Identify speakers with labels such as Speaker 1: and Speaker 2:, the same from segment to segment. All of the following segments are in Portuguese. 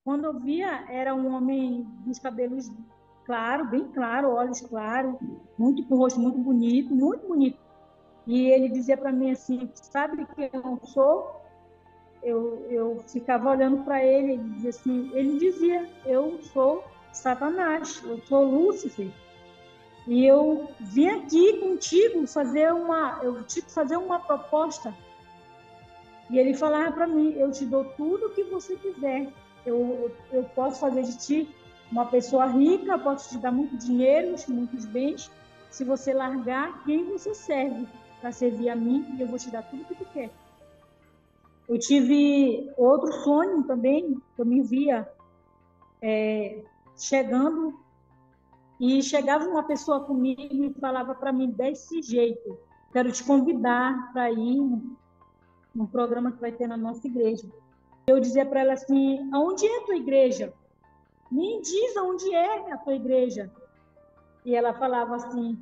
Speaker 1: Quando eu via, era um homem dos cabelos claro, bem claro, olhos claros, muito com o rosto muito bonito, muito bonito. E ele dizia para mim assim, sabe quem eu sou? Eu ficava olhando para ele, ele dizia assim, ele dizia, eu sou Satanás, eu sou Lúcifer. E eu vim aqui contigo fazer uma proposta. E ele falava para mim, eu te dou tudo o que você quiser. Eu posso fazer de ti uma pessoa rica, posso te dar muito dinheiro, muitos bens, se você largar quem você serve para servir a mim, e eu vou te dar tudo o que tu quer. Eu tive outro sonho também, que eu me via chegando, e chegava uma pessoa comigo e falava para mim desse jeito, quero te convidar para ir num programa que vai ter na nossa igreja. Eu dizia para ela assim, aonde é a tua igreja? Me diz aonde é a tua igreja. E ela falava assim,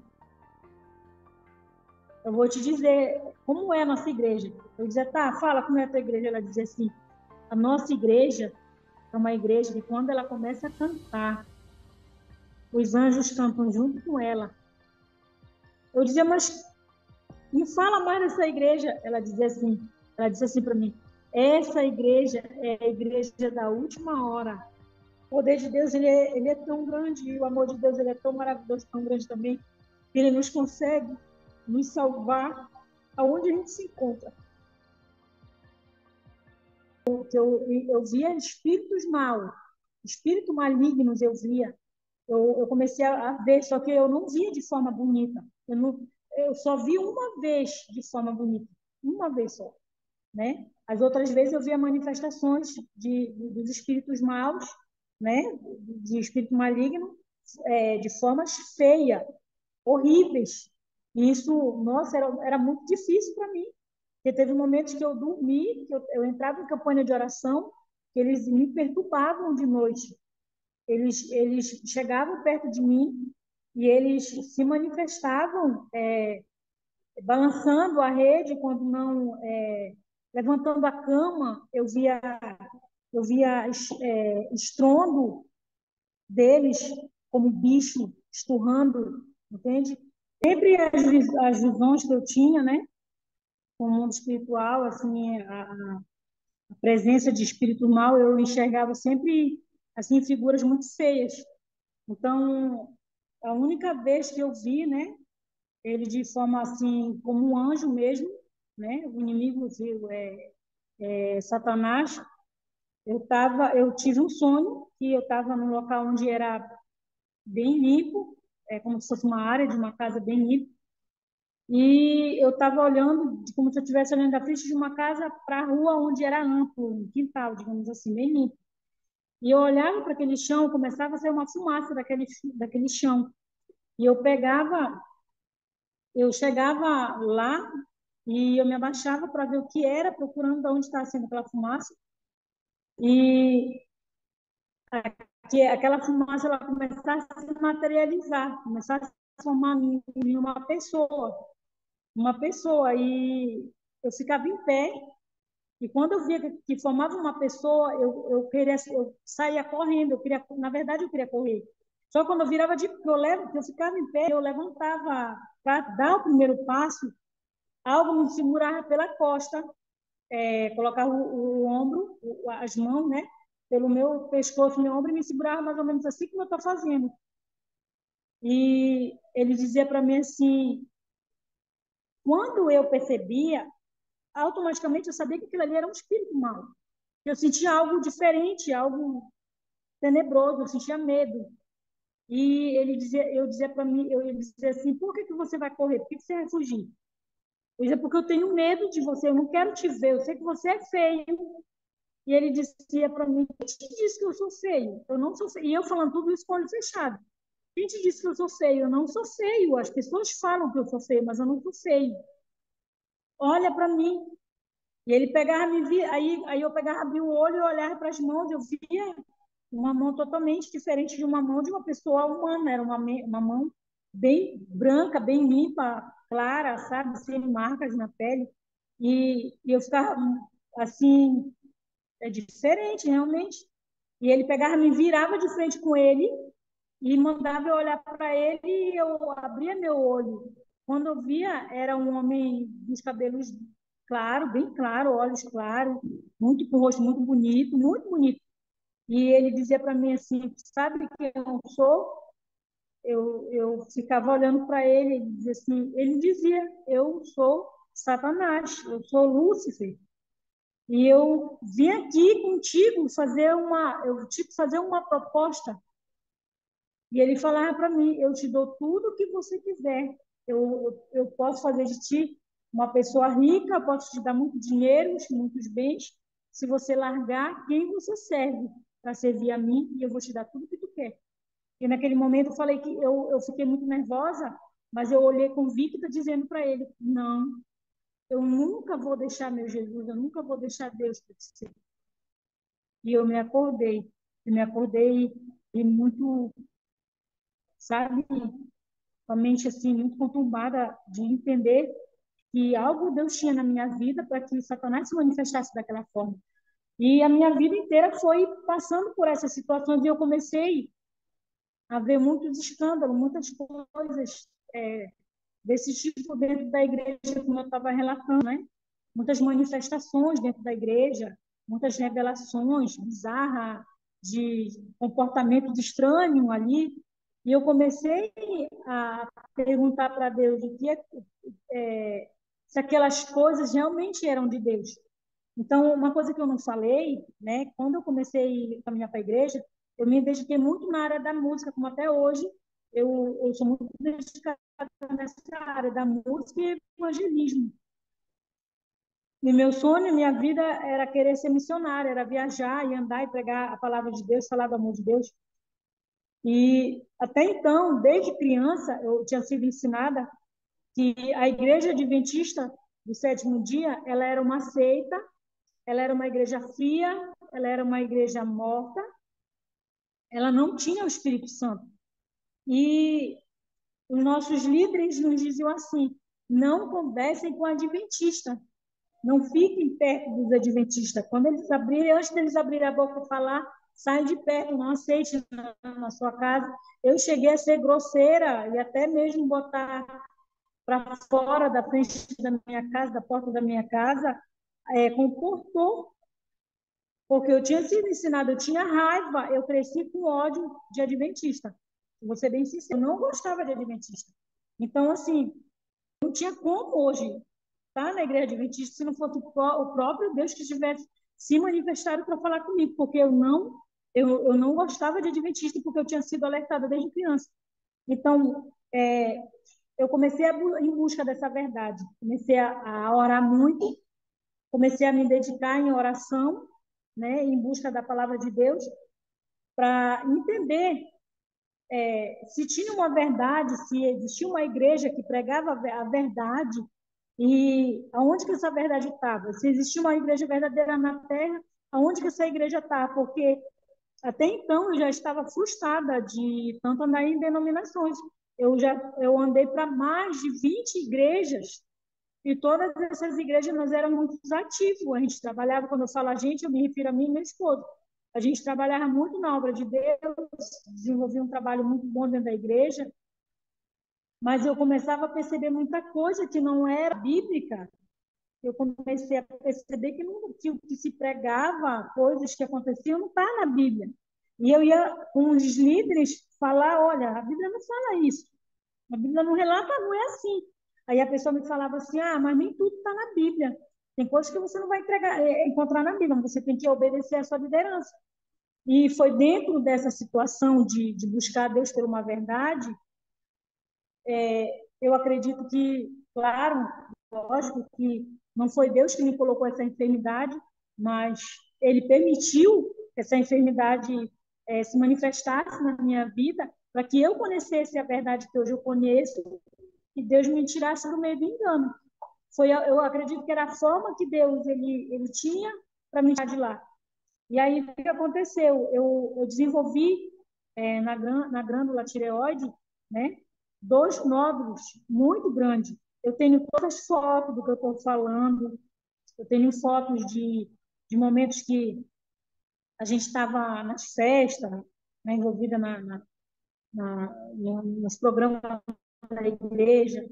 Speaker 1: eu vou te dizer como é a nossa igreja. Eu dizia, tá, fala como é a tua igreja. Ela dizia assim, a nossa igreja é uma igreja que quando ela começa a cantar, os anjos cantam junto com ela. Eu dizia, mas me fala mais dessa igreja. Ela disse assim para mim, essa igreja é a igreja da última hora. O poder de Deus ele é tão grande, e o amor de Deus ele é tão maravilhoso, tão grande também, que ele nos consegue nos salvar aonde a gente se encontra. Eu via espíritos maus, espíritos malignos eu via. Eu comecei a ver, só que eu não via de forma bonita. Eu só vi uma vez de forma bonita, uma vez só, né? As outras vezes eu via manifestações dos espíritos maus, né? De espírito maligno, de formas feias, horríveis. E isso, nossa, era muito difícil para mim. Porque teve momentos que eu dormi, que eu entrava em campanha de oração, que eles me perturbavam de noite. Eles chegavam perto de mim e eles se manifestavam balançando a rede, quando não levantando a cama, eu via estrondo deles como bicho esturrando, entende? Sempre as visões que eu tinha, né, com o mundo espiritual, assim, a presença de espírito mal, eu enxergava sempre assim figuras muito feias. Então, a única vez que eu vi, né, ele de forma assim como um anjo mesmo, né, o inimigo viu Satanás. Eu tive um sonho que eu estava num local onde era bem limpo, como se fosse uma área de uma casa bem limpa. E eu estava olhando, como se eu estivesse olhando da frente de uma casa para a rua onde era amplo, um quintal, digamos assim, bem limpo. E eu olhava para aquele chão, começava a sair uma fumaça daquele chão. E eu chegava lá e eu me abaixava para ver o que era, procurando de onde estava saindo aquela fumaça. E aquela fumaça ela começasse a se materializar, começasse a se formar em uma pessoa. E eu ficava em pé. E quando eu via que formava uma pessoa, eu saía correndo, na verdade, eu queria correr. Só quando eu virava eu ficava em pé, eu levantava para dar o primeiro passo, algo me segurava pela costa, colocava o ombro, as mãos, né, pelo meu pescoço, meu ombro, e me segurava mais ou menos assim como eu estou fazendo. E ele dizia para mim assim, quando eu percebia, automaticamente eu sabia que aquilo ali era um espírito mau. Eu sentia algo diferente, algo tenebroso, eu sentia medo. E eu dizia para mim, eu dizia assim, por que você vai correr? Por que você vai fugir? Eu dizia, porque eu tenho medo de você, eu não quero te ver, eu sei que você é feio. E ele dizia para mim, quem te disse que eu sou feio? Eu não sou feio. E eu falando tudo isso com o olho fechado. Quem te disse que eu sou feio? Eu não sou feio. As pessoas falam que eu sou feio, mas eu não sou feio. Olha para mim. E ele pegava, me via, aí eu pegava, abria o olho e olhava para as mãos, eu via uma mão totalmente diferente de uma mão de uma pessoa humana, era uma mão bem branca, bem limpa, clara, sabe, sem marcas na pele. E eu ficava assim, é diferente, realmente. E ele pegava, me virava de frente com ele e mandava eu olhar para ele e eu abria meu olho. Quando eu via, era um homem dos cabelos claros, bem claro, olhos claros, muito com o rosto muito bonito, muito bonito. E ele dizia para mim assim, sabe quem eu sou? Eu ficava olhando para ele, ele dizia assim, ele dizia, eu sou Satanás, eu sou Lúcifer. E eu vim aqui contigo eu te fazer uma proposta. E ele falava para mim, eu te dou tudo o que você quiser. Eu posso fazer de ti uma pessoa rica, eu posso te dar muito dinheiro, muitos bens, se você largar quem você serve para servir a mim, e eu vou te dar tudo o que tu quer. E naquele momento eu falei que eu fiquei muito nervosa, mas eu olhei convicta dizendo para ele, não, eu nunca vou deixar meu Jesus, eu nunca vou deixar Deus para te servir. E eu me acordei e muito, sabe, com a mente assim, muito conturbada de entender que algo Deus tinha na minha vida para que Satanás se manifestasse daquela forma. E a minha vida inteira foi passando por essas situações e eu comecei a ver muitos escândalos, muitas coisas desse tipo dentro da igreja, como eu estava relatando, né? Muitas manifestações dentro da igreja, muitas revelações bizarras de comportamentos estranhos ali. E eu comecei a perguntar para Deus se aquelas coisas realmente eram de Deus. Então, uma coisa que eu não falei, né? Quando eu comecei a caminhar para a igreja, eu me dediquei muito na área da música, como até hoje eu sou muito dedicada nessa área da música e evangelismo. E meu sonho, minha vida era querer ser missionária, era viajar e andar e pregar a palavra de Deus, falar do amor de Deus. E até então, desde criança, eu tinha sido ensinada que a igreja adventista do sétimo dia, ela era uma seita, ela era uma igreja fria, ela era uma igreja morta, ela não tinha o Espírito Santo. E os nossos líderes nos diziam assim: não conversem com adventista, não fiquem perto dos adventistas. Quando eles abrirem, antes deles abrirem a boca para falar, saem de perto, não aceite na sua casa. Eu cheguei a ser grosseira e até mesmo botar para fora da frente da minha casa, da porta da minha casa, com o portão, porque eu tinha sido ensinada, eu tinha raiva, eu cresci com ódio de adventista. Vou ser bem sincero, eu não gostava de adventista. Então, assim, não tinha como hoje estar na igreja adventista se não fosse o próprio Deus que tivesse se manifestado para falar comigo, porque eu não gostava de adventista, porque eu tinha sido alertada desde criança. Então, eu comecei em busca dessa verdade, comecei a orar muito, comecei a me dedicar em oração, né, em busca da palavra de Deus, para entender se tinha uma verdade, se existia uma igreja que pregava a verdade e aonde que essa verdade estava. Se existia uma igreja verdadeira na Terra, aonde que essa igreja está? Porque até então eu já estava frustrada de tanto andar em denominações. Eu andei para mais de 20 igrejas e todas essas igrejas nós éramos muito ativos. A gente trabalhava, quando eu falo a gente, eu me refiro a mim e meu esposo. A gente trabalhava muito na obra de Deus, desenvolvia um trabalho muito bom dentro da igreja, mas eu começava a perceber muita coisa que não era bíblica. Eu comecei a perceber que o que se pregava, coisas que aconteciam, não está na Bíblia. E eu ia com os líderes falar, olha, a Bíblia não fala isso. A Bíblia não relata, não é assim. Aí a pessoa me falava assim, mas nem tudo está na Bíblia. Tem coisas que você não vai encontrar na Bíblia, você tem que obedecer à sua liderança. E foi dentro dessa situação de buscar Deus por uma verdade, eu acredito que, claro, lógico que não foi Deus que me colocou essa enfermidade, mas Ele permitiu que essa enfermidade se manifestasse na minha vida para que eu conhecesse a verdade que hoje eu conheço e Deus me tirasse do meio do engano. Eu acredito que era a forma que Deus ele tinha para me tirar de lá. E aí, o que aconteceu? Eu desenvolvi na glândula tireoide, né, dois nódulos muito grandes. Eu tenho todas as fotos do que eu estou falando, eu tenho fotos de momentos que a gente estava nas festas, né, envolvida nos programas da igreja,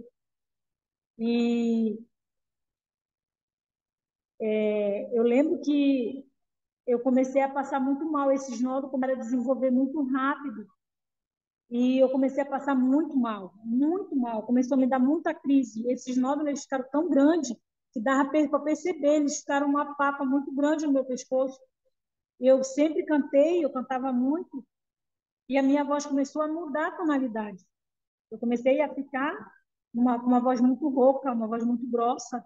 Speaker 1: e eu lembro que eu comecei a passar muito mal, esses nódulos começaram a desenvolver muito rápido, e eu comecei a passar muito mal, começou a me dar muita crise, esses nódulos eles ficaram tão grandes, que dava para perceber, eles ficaram uma papa muito grande no meu pescoço, eu sempre cantei, eu cantava muito, e a minha voz começou a mudar a tonalidade. Eu comecei a ficar uma voz muito rouca, uma voz muito grossa,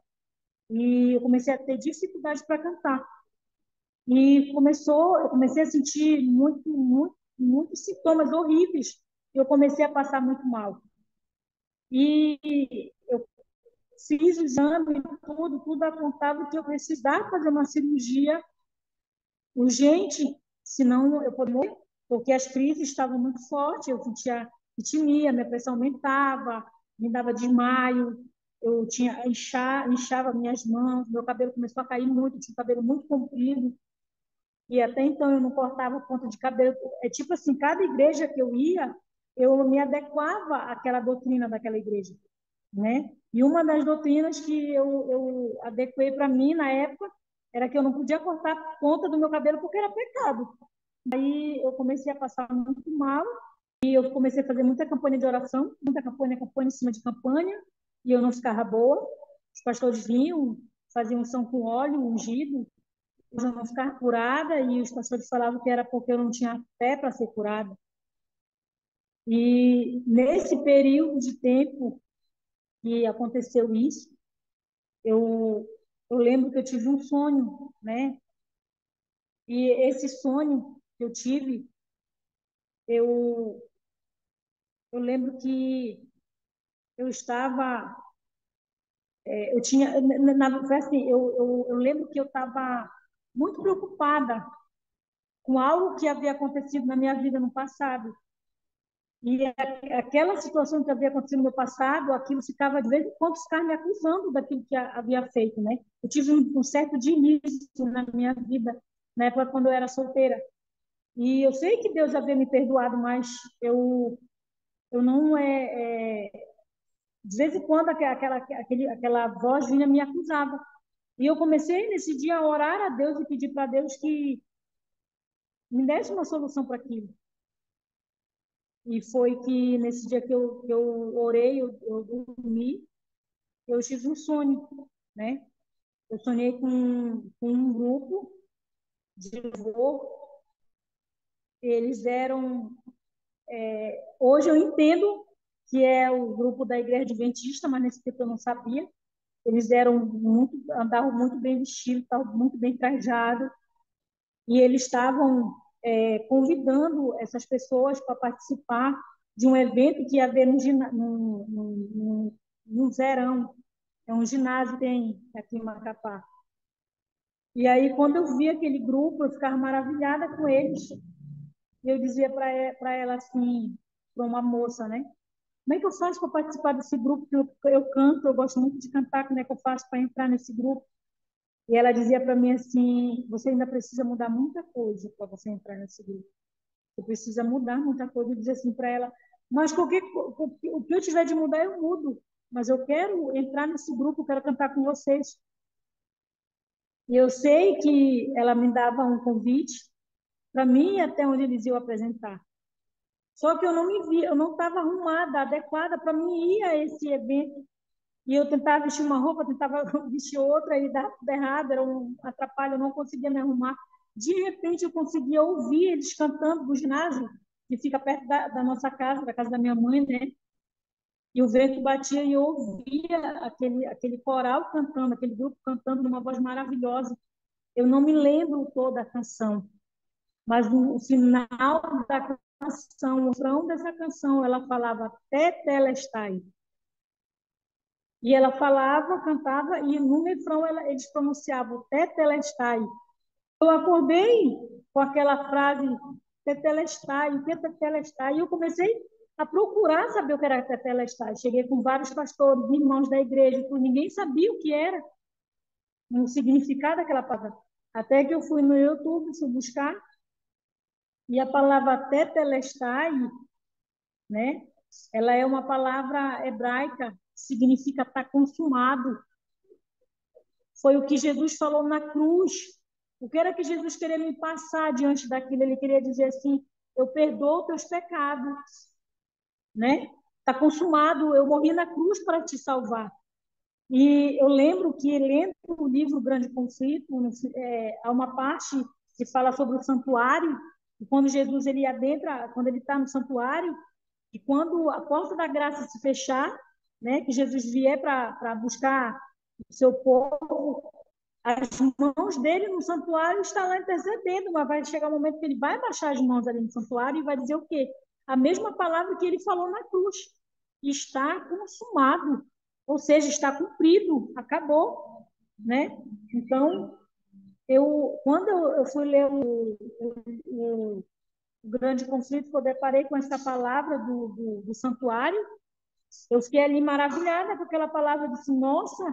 Speaker 1: e eu comecei a ter dificuldade para cantar. Eu comecei a sentir muitos sintomas horríveis. Eu comecei a passar muito mal. E eu fiz o exame, tudo apontava que eu precisava fazer uma cirurgia urgente, senão eu poderia morrer, porque as crises estavam muito fortes, eu sentia arritmia, minha pressão aumentava, me dava desmaio, eu tinha inchava minhas mãos, meu cabelo começou a cair muito, eu tinha o cabelo muito comprido, e até então eu não cortava ponta de cabelo. É tipo assim, cada igreja que eu ia, eu me adequava àquela doutrina daquela igreja, né? E uma das doutrinas que eu adequei para mim na época era que eu não podia cortar a ponta do meu cabelo porque era pecado. Aí eu comecei a passar muito mal e eu comecei a fazer muita campanha de oração, muita campanha em cima de campanha, e eu não ficava boa. Os pastores vinham, faziam unção com óleo ungido, mas eu não ficava curada, e os pastores falavam que era porque eu não tinha fé para ser curada. E nesse período de tempo que aconteceu isso, eu, eu lembro que eu tive um sonho, né? E esse sonho que eu tive, eu, eu lembro que eu estava, eu tinha, foi assim, eu lembro que eu estava muito preocupada com algo que havia acontecido na minha vida no passado. E aquela situação que havia acontecido no meu passado, aquilo ficava, de vez em quando, ficava me acusando daquilo que havia feito, né? Eu tive um certo início na minha vida, na época quando eu era solteira. E eu sei que Deus havia me perdoado, mas eu não de vez em quando aquela voz vinha me acusava. E eu comecei nesse dia a orar a Deus e pedir para Deus que me desse uma solução para aquilo. E foi que nesse dia que eu orei, eu dormi, eu tive um sonho, né? Eu sonhei com um grupo de louvor, eles eram, hoje eu entendo que é o grupo da Igreja Adventista, mas nesse tempo eu não sabia. Eles andavam muito bem vestidos, estavam muito bem trajados, e eles estavam convidando essas pessoas para participar de um evento que ia haver no Zerão, é um ginásio que tem aqui em Macapá. E aí, quando eu vi aquele grupo, eu ficava maravilhada com eles. E eu dizia para ela assim, para uma moça, né? Como é que eu faço para participar desse grupo? Que eu canto, eu gosto muito de cantar, como é que eu faço para entrar nesse grupo? E ela dizia para mim assim: você ainda precisa mudar muita coisa para você entrar nesse grupo. Você precisa mudar muita coisa. Eu dizia assim para ela: mas o que eu tiver de mudar, eu mudo. Mas eu quero entrar nesse grupo, eu quero cantar com vocês. E eu sei que ela me dava um convite para mim até onde eles iam apresentar. Só que eu não me via, eu não estava arrumada, adequada para mim ir a esse evento. E eu tentava vestir uma roupa, tentava vestir outra, e dava tudo errado, era um atrapalho, eu não conseguia me arrumar. De repente, eu conseguia ouvir eles cantando no ginásio, que fica perto da nossa casa, da casa da minha mãe, né? E o vento batia e eu ouvia aquele coral cantando, aquele grupo cantando numa voz maravilhosa. Eu não me lembro toda a canção, mas no final da canção, o refrão dessa canção, ela falava Tetelestai. E ela falava, cantava, e no refrão eles pronunciavam Tetelestai. Eu acordei com aquela frase Tetelestai, o que é Tetelestai? E eu comecei a procurar saber o que era Tetelestai. Cheguei com vários pastores, irmãos da igreja, ninguém sabia o que era, o significado daquela palavra. Até que eu fui no YouTube, fui buscar, E a palavra tetelestai, né? Ela é uma palavra hebraica, que significa estar consumado. Foi o que Jesus falou na cruz. O que era que Jesus queria me passar diante daquilo? Ele queria dizer assim: eu perdoo teus pecados, né? Está consumado, eu morri na cruz para te salvar. E eu lembro que, lendo o livro Grande Conflito, há uma parte que fala sobre o santuário, e quando Jesus ele adentra, quando ele está no santuário, e quando a porta da graça se fechar, né, que Jesus vier para buscar o seu povo, as mãos dele no santuário estão lá intercedendo, mas vai chegar um momento que ele vai baixar as mãos ali no santuário e vai dizer o quê? A mesma palavra que ele falou na cruz. Está consumado, ou seja, está cumprido, acabou, né? Então, quando eu fui ler o Grande Conflito, eu deparei com essa palavra do santuário, eu fiquei ali maravilhada com aquela palavra, eu disse, nossa,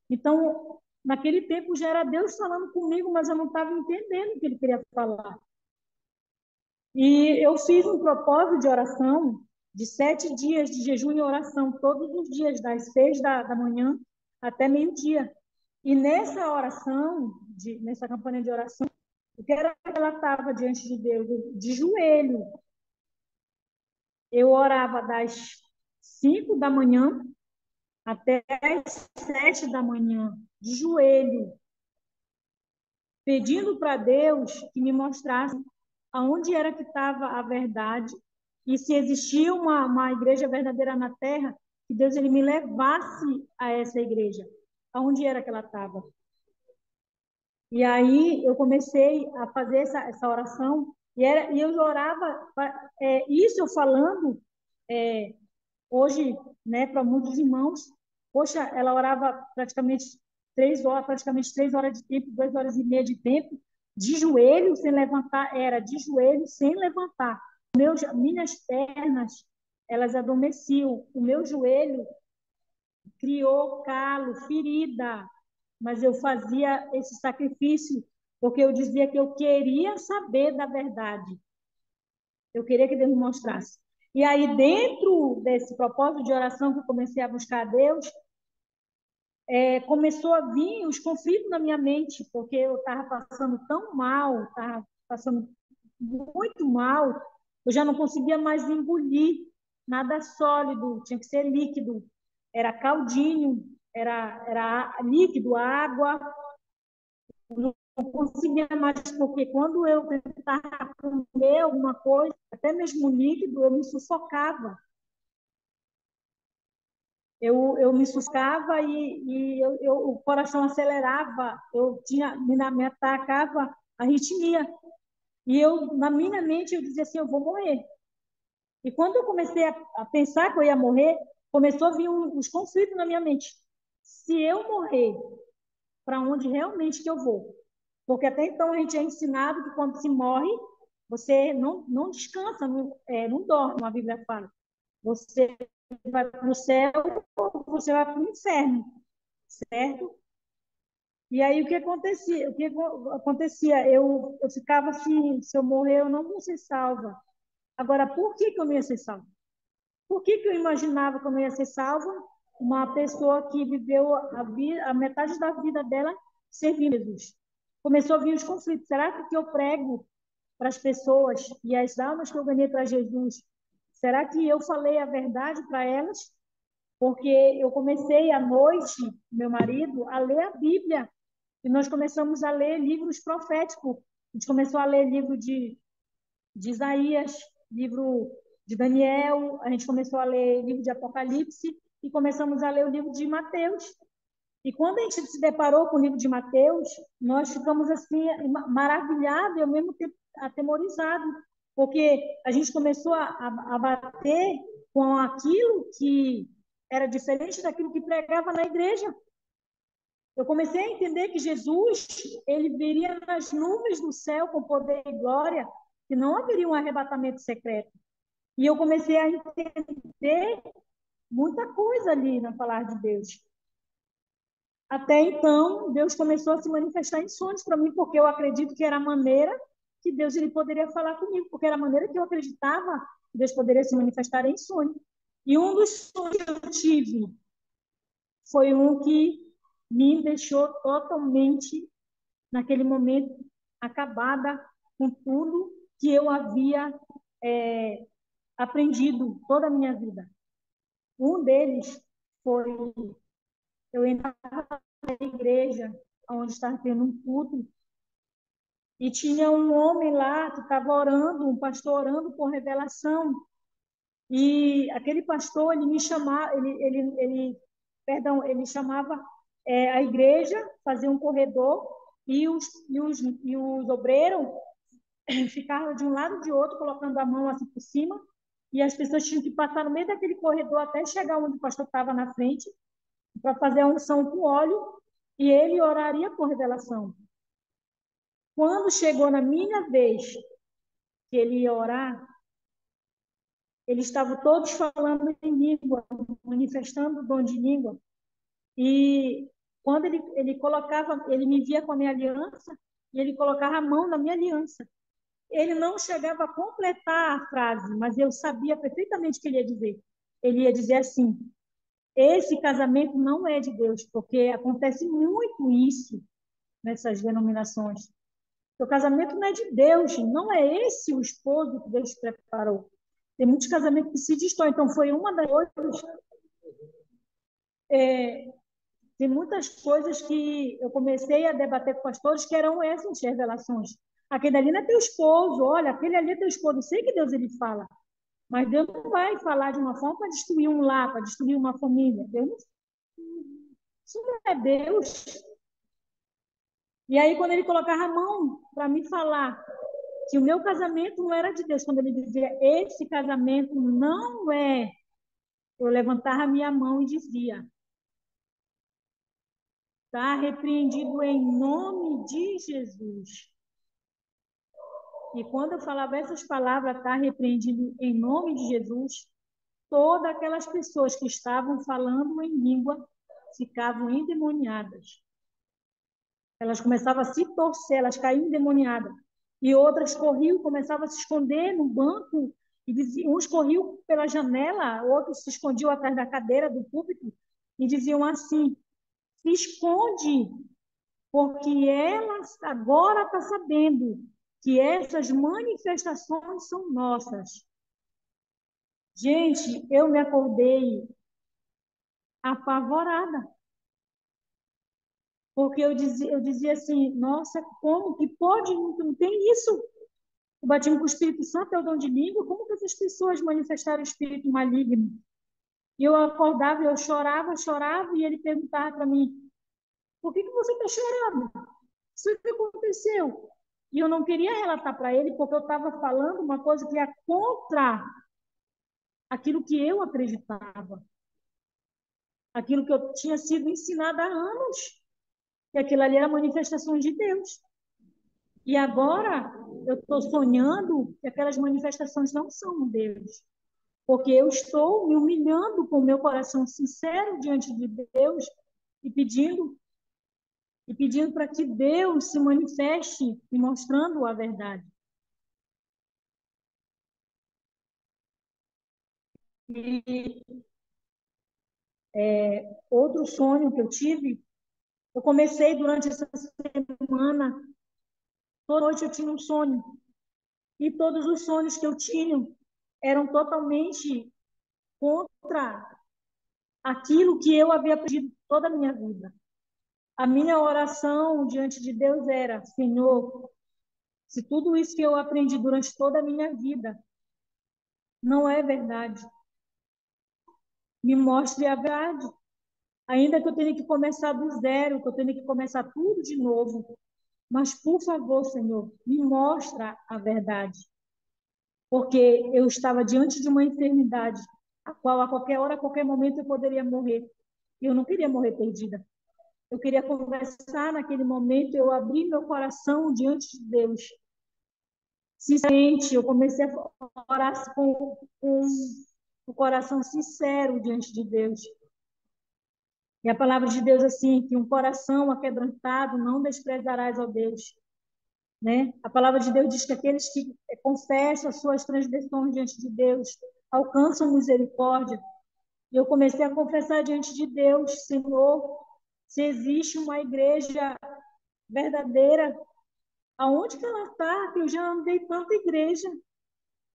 Speaker 1: então, naquele tempo já era Deus falando comigo, mas eu não estava entendendo o que ele queria falar. E eu fiz um propósito de oração de 7 dias de jejum e oração, todos os dias, das 6 da manhã até meio-dia. E nessa oração, nessa campanha de oração, o que era que ela estava diante de Deus? De joelho. Eu orava das 5 da manhã até as 7 da manhã, de joelho, pedindo para Deus que me mostrasse aonde era que estava a verdade e se existia uma igreja verdadeira na terra, que Deus ele me levasse a essa igreja, aonde era que ela estava. E aí eu comecei a fazer essa oração e eu orava, isso eu falando é, hoje, né, para muitos irmãos, poxa, ela orava praticamente 3 horas de tempo, 2 horas e meia de tempo, de joelho sem levantar, era de joelho sem levantar. Minhas pernas, elas adormeciam, o meu joelho criou calo, ferida, mas eu fazia esse sacrifício porque eu dizia que eu queria saber da verdade. Eu queria que Deus me mostrasse. E aí, dentro desse propósito de oração que eu comecei a buscar a Deus, começou a vir os conflitos na minha mente, porque eu estava passando tão mal, estava passando muito mal, eu já não conseguia mais engolir nada sólido, tinha que ser líquido. Era caldinho, era líquido, água, não conseguia mais, porque quando eu tentava comer alguma coisa, até mesmo líquido, eu me sufocava. Eu me sufocava e o coração acelerava, me atacava a arritmia. E na minha mente, eu dizia assim, eu vou morrer. E quando eu comecei a pensar que eu ia morrer, começou a vir os conflitos na minha mente. Se eu morrer, para onde realmente que eu vou? Porque até então a gente é ensinado que quando se morre, você não descansa, não dorme, a Bíblia fala. Você vai para o céu ou você vai para o inferno, certo? E aí o que acontecia? Eu ficava assim, se eu morrer, eu não vou ser salva. Agora, por que eu não ia ser salva? Por que eu imaginava que eu não ia ser salva? Uma pessoa que viveu a metade da vida dela servindo a Jesus. Começou a vir os conflitos. Será que o que eu prego para as pessoas e as almas que eu ganhei para Jesus, será que eu falei a verdade para elas? Porque eu comecei à noite, meu marido, a ler a Bíblia. E nós começamos a ler livros proféticos. A gente começou a ler livro de Isaías, livro de Daniel, a gente começou a ler livro de Apocalipse e começamos a ler o livro de Mateus. E quando a gente se deparou com o livro de Mateus, nós ficamos assim maravilhados e ao mesmo tempo atemorizados, porque a gente começou a bater com aquilo que era diferente daquilo que pregava na igreja. Eu comecei a entender que Jesus, ele viria nas nuvens do céu com poder e glória, que não haveria um arrebatamento secreto. E eu comecei a entender muita coisa ali na palavra de Deus. Até então, Deus começou a se manifestar em sonhos para mim, porque eu acredito que era a maneira que Deus ele poderia falar comigo, porque era a maneira que eu acreditava que Deus poderia se manifestar em sonho. E um dos sonhos que eu tive foi um que me deixou totalmente, naquele momento, acabada com tudo que eu havia aprendido toda a minha vida. Um deles foi, eu entrava na igreja, onde estava tendo um culto, e tinha um homem lá que estava orando, um pastor orando por revelação, e aquele pastor, ele me chamava, perdão, ele chamava a igreja, fazia um corredor, e os obreiros ficavam de um lado e de outro, colocando a mão assim por cima, e as pessoas tinham que passar no meio daquele corredor até chegar onde o pastor estava na frente, para fazer a unção com óleo, e ele oraria por revelação. Quando chegou na minha vez que ele ia orar, eles estavam todos falando em língua, manifestando o dom de língua. E quando ele colocava, ele me via com a minha aliança, e ele colocava a mão na minha aliança. Ele não chegava a completar a frase, mas eu sabia perfeitamente o que ele ia dizer. Ele ia dizer assim: esse casamento não é de Deus, porque acontece muito isso nessas denominações. O casamento não é de Deus, não é esse o esposo que Deus preparou. Tem muitos casamentos que se destroem. Então, foi uma das coisas. Tem muitas coisas que eu comecei a debater com pastores que eram essas revelações. Aquele ali não é teu esposo, olha, aquele ali é teu esposo. Eu sei que Deus ele fala, mas Deus não vai falar de uma forma para destruir um lar, para destruir uma família. Deus não... Isso não é Deus. E aí, quando ele colocava a mão para me falar que o meu casamento não era de Deus, quando ele dizia, esse casamento não é, eu levantava a minha mão e dizia, está repreendido em nome de Jesus. E quando eu falava essas palavras, está repreendido em nome de Jesus, todas aquelas pessoas que estavam falando em língua ficavam endemoniadas. Elas começavam a se torcer, elas caíam endemoniadas. E outras corriam, começavam a se esconder no banco, e diziam, uns corriam pela janela, outros se escondiam atrás da cadeira do púlpito, e diziam assim, se esconde, porque ela agora está sabendo que essas manifestações são nossas. Gente, eu me acordei apavorada, porque eu dizia assim, nossa, como que pode, não tem isso? O batismo com o Espírito Santo é o dom de língua, como que essas pessoas manifestaram o espírito maligno? E eu acordava, eu chorava, e ele perguntava para mim, por que você está chorando? Isso é o que aconteceu. E eu não queria relatar para ele, porque eu estava falando uma coisa que é contra aquilo que eu acreditava, aquilo que eu tinha sido ensinada há anos, que aquilo ali era manifestação de Deus. E agora eu estou sonhando que aquelas manifestações não são Deus, porque eu estou me humilhando com o meu coração sincero diante de Deus e pedindo para que Deus se manifeste me mostrando a verdade. E outro sonho que eu tive, eu comecei durante essa semana, toda noite eu tinha um sonho, e todos os sonhos que eu tinha eram totalmente contra aquilo que eu havia aprendido toda a minha vida. A minha oração diante de Deus era, Senhor, se tudo isso que eu aprendi durante toda a minha vida não é verdade, me mostre a verdade. Ainda que eu tenha que começar do zero, que eu tenha que começar tudo de novo, mas, por favor, Senhor, me mostra a verdade. Porque eu estava diante de uma enfermidade, a qual a qualquer hora, a qualquer momento eu poderia morrer. E eu não queria morrer perdida. Eu queria conversar naquele momento, eu abri meu coração diante de Deus. Sinceramente, eu comecei a orar com o coração sincero diante de Deus. E a palavra de Deus assim, que um coração aquebrantado não desprezarás, ó Deus. né? A palavra de Deus diz que aqueles que confessam as suas transgressões diante de Deus alcançam misericórdia. E eu comecei a confessar diante de Deus, Senhor, se existe uma igreja verdadeira, aonde que ela está? Que eu já andei tanta igreja.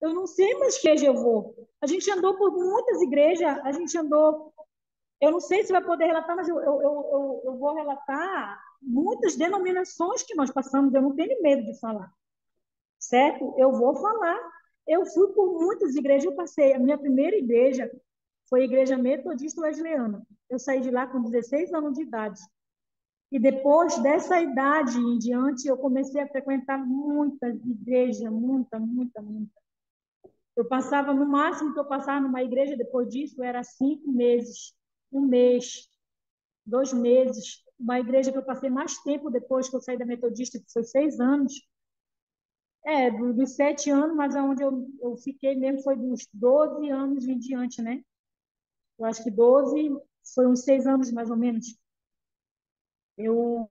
Speaker 1: Eu não sei mais que igreja eu vou. A gente andou por muitas igrejas, a gente andou. Eu não sei se vai poder relatar, mas eu vou relatar muitas denominações que nós passamos. Eu não tenho medo de falar, certo? Eu vou falar. Eu fui por muitas igrejas. Eu passei. A minha primeira igreja foi a Igreja Metodista Wesleyana. Eu saí de lá com 16 anos de idade. E depois dessa idade em diante, eu comecei a frequentar muitas igrejas, muita. Eu passava, no máximo que eu passava numa igreja depois disso, era 5 meses, um mês, 2 meses. Uma igreja que eu passei mais tempo depois que eu saí da Metodista, que foi 6 anos. Dos 7 anos, mas onde eu fiquei mesmo foi dos 12 anos em diante, né? Eu acho que 12, foi uns 6 anos mais ou menos. Eu,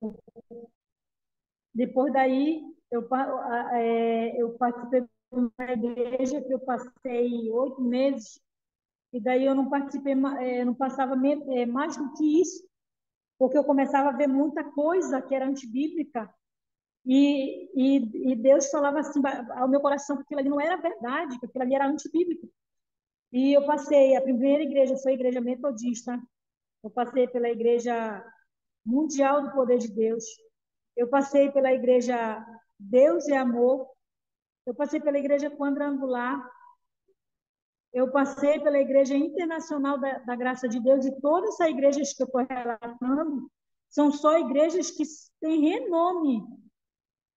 Speaker 1: depois daí, eu participei de uma igreja que eu passei 8 meses. E daí eu não participei, não passava mais do que isso, porque eu começava a ver muita coisa que era antibíblica, e Deus falava assim ao meu coração que aquilo ali não era verdade, que aquilo ali era antibíblico. E eu passei, a primeira igreja foi a Igreja Metodista, eu passei pela Igreja Mundial do Poder de Deus, eu passei pela Igreja Deus é Amor, eu passei pela Igreja Quadrangular, eu passei pela Igreja Internacional da Graça de Deus, e todas essas igrejas que eu estou relatando são só igrejas que têm renome.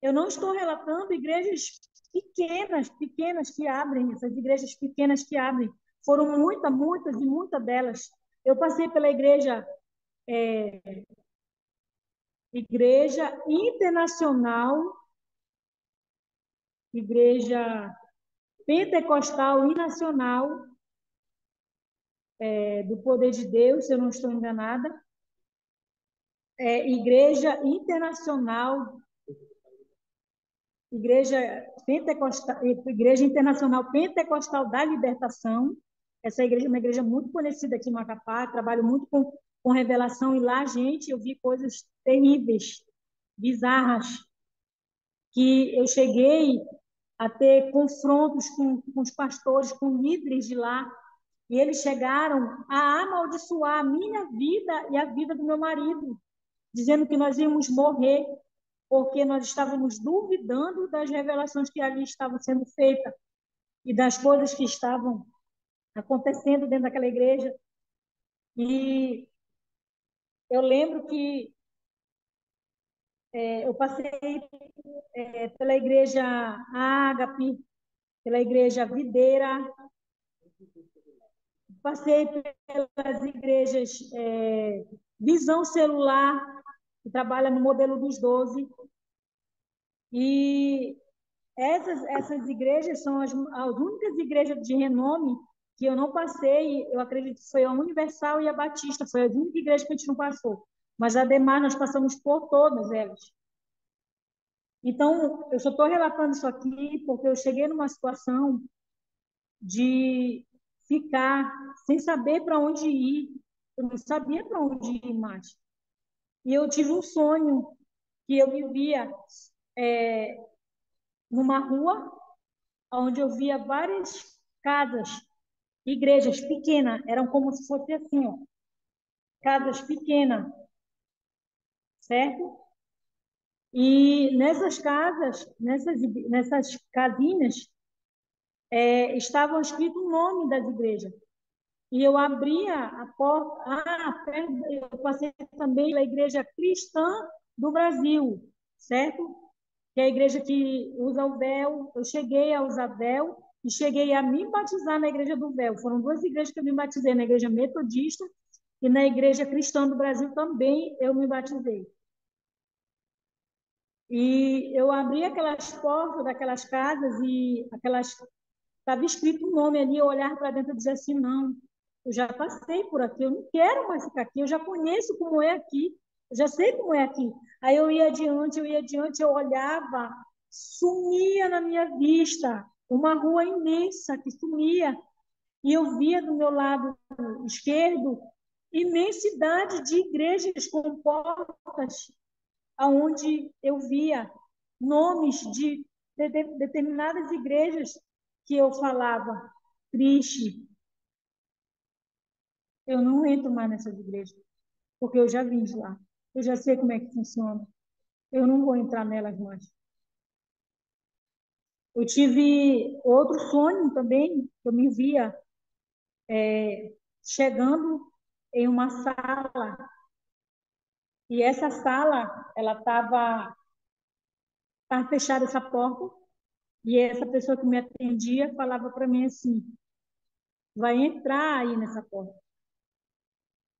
Speaker 1: Eu não estou relatando igrejas pequenas que abrem, essas igrejas pequenas que abrem. Foram muitas delas. Eu passei pela Igreja Internacional, Igreja Pentecostal e Nacional, do Poder de Deus, se eu não estou enganada. Igreja Internacional, Igreja Internacional Pentecostal da Libertação. Essa igreja é uma igreja muito conhecida aqui em Macapá, trabalho muito com revelação, e lá, gente, eu vi coisas terríveis, bizarras, que eu cheguei a ter confrontos com os pastores, com líderes de lá, e eles chegaram a amaldiçoar a minha vida e a vida do meu marido, dizendo que nós íamos morrer, porque nós estávamos duvidando das revelações que ali estavam sendo feitas e das coisas que estavam acontecendo dentro daquela igreja. E eu lembro que eu passei pela igreja Ágape, pela igreja Videira, passei pelas igrejas Visão Celular, que trabalha no modelo dos 12, e essas igrejas são as únicas igrejas de renome que eu não passei. Eu acredito que foi a Universal e a Batista, foi as únicas igrejas que a gente não passou. Mas, ademais, nós passamos por todas elas. Então, eu só estou relatando isso aqui porque eu cheguei numa situação de ficar sem saber para onde ir. Eu não sabia para onde ir mais. E eu tive um sonho que eu vivia numa rua onde eu via várias casas, igrejas pequenas, eram como se fosse assim, ó, casas pequenas, certo? E nessas casas, nessas casinhas, estavam escrito o nome das igrejas. E eu abria a porta, eu passei também pela Igreja Cristã do Brasil, certo? Que é a igreja que usa o véu. Eu cheguei a usar véu e cheguei a me batizar na Igreja do Véu. Foram duas igrejas que eu me batizei, na Igreja Metodista e na Igreja Cristã do Brasil também eu me batizei. E eu abri aquelas portas daquelas casas e estava escrito um nome ali, eu olhar para dentro e dizer assim, não, eu já passei por aqui, eu não quero mais ficar aqui, eu já conheço como é aqui, eu já sei como é aqui. Aí eu ia adiante, eu olhava sumia na minha vista, uma rua imensa que sumia, e eu via do meu lado esquerdo imensidade de igrejas com portas, aonde eu via nomes de determinadas igrejas que eu falava, triste, eu não entro mais nessas igrejas, porque eu já vim de lá, eu já sei como é que funciona, eu não vou entrar nelas mais. Eu tive outro sonho também, que eu me via chegando em uma sala, e essa sala, ela estava fechada essa porta, e essa pessoa que me atendia falava para mim assim, vai entrar aí nessa porta,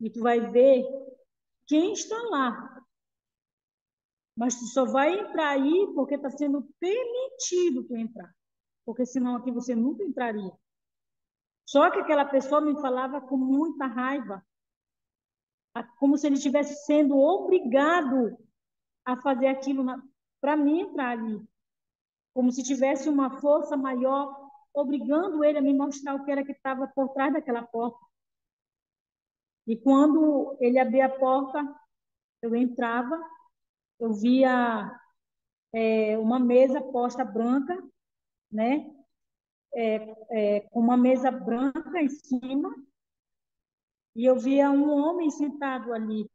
Speaker 1: e tu vai ver quem está lá, mas tu só vai entrar aí porque está sendo permitido tu entrar, porque senão aqui você nunca entraria. Só que aquela pessoa me falava com muita raiva, como se ele estivesse sendo obrigado a fazer aquilo para mim entrar ali, como se tivesse uma força maior obrigando ele a me mostrar o que era que estava por trás daquela porta. E quando ele abria a porta, eu entrava, eu via uma mesa posta branca, né? Com uma mesa branca em cima, e eu via um homem sentado ali.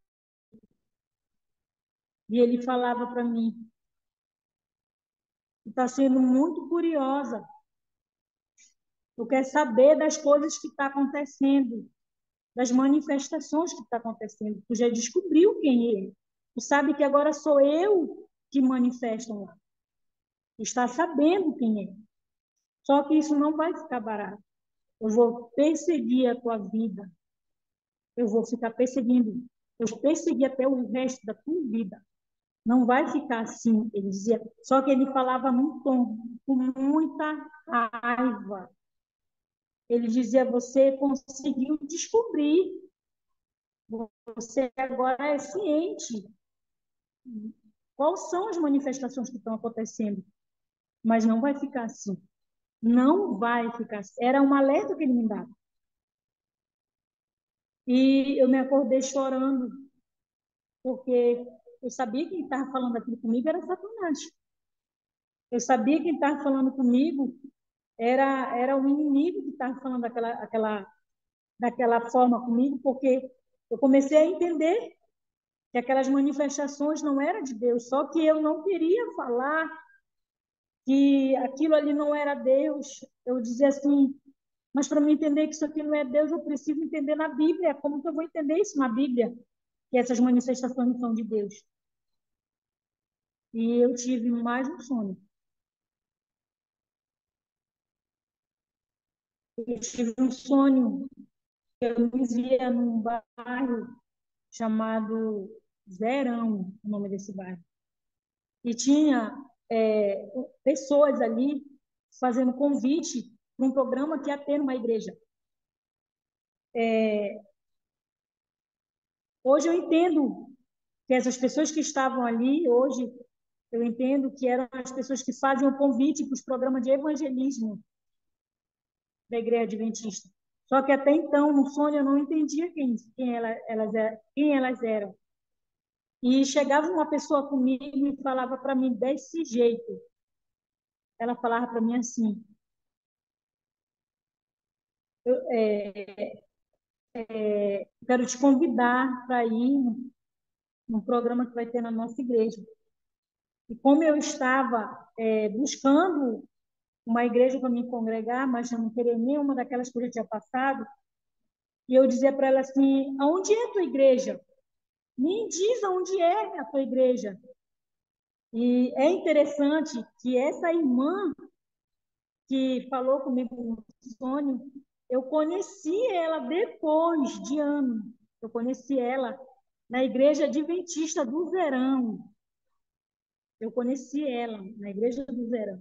Speaker 1: E ele falava para mim, está sendo muito curiosa, tu quer saber das coisas que estão acontecendo, das manifestações que estão acontecendo. Tu já descobriu quem é. Tu sabe que agora sou eu que manifestam lá. Tu está sabendo quem é. Só que isso não vai ficar barato. Eu vou perseguir a tua vida. Eu vou ficar perseguindo. Eu vou perseguir até o resto da tua vida. Não vai ficar assim, ele dizia. Só que ele falava num tom com muita raiva. Ele dizia: você conseguiu descobrir, você agora é ciente quais são as manifestações que estão acontecendo, mas não vai ficar assim. Não vai ficar assim. Era um alerta que ele me dava. E eu me acordei chorando, porque eu sabia que quem estava falando aquilo comigo era Satanás. Eu sabia que quem estava falando comigo era o inimigo que estava falando daquela forma comigo, porque eu comecei a entender que aquelas manifestações não eram de Deus, só que eu não queria falar que aquilo ali não era Deus. Eu dizia assim, mas para me entender que isso aqui não é Deus, eu preciso entender na Bíblia. Como que eu vou entender isso na Bíblia? Que essas manifestações não são de Deus. E eu tive mais um sonho. Eu tive um sonho que eu me via num bairro chamado Zerão, o nome desse bairro. E tinha pessoas ali fazendo convite para um programa que ia ter numa igreja. Hoje eu entendo que essas pessoas que estavam ali, hoje eu entendo que eram as pessoas que fazem o convite para os programas de evangelismo da Igreja Adventista. Só que até então, no sonho, eu não entendia quem elas eram. E chegava uma pessoa comigo e falava para mim desse jeito. Ela falava para mim assim: eu quero te convidar para ir num programa que vai ter na nossa igreja. E como eu estava buscando uma igreja para me congregar, mas eu não queria nenhuma daquelas que eu já tinha passado, e eu dizia para ela assim: aonde é a tua igreja? Me diz aonde é a tua igreja. E é interessante que essa irmã que falou comigo no sonho, eu conheci ela depois de anos. Eu conheci ela na igreja adventista do Zerão. Eu conheci ela na igreja do Zerão.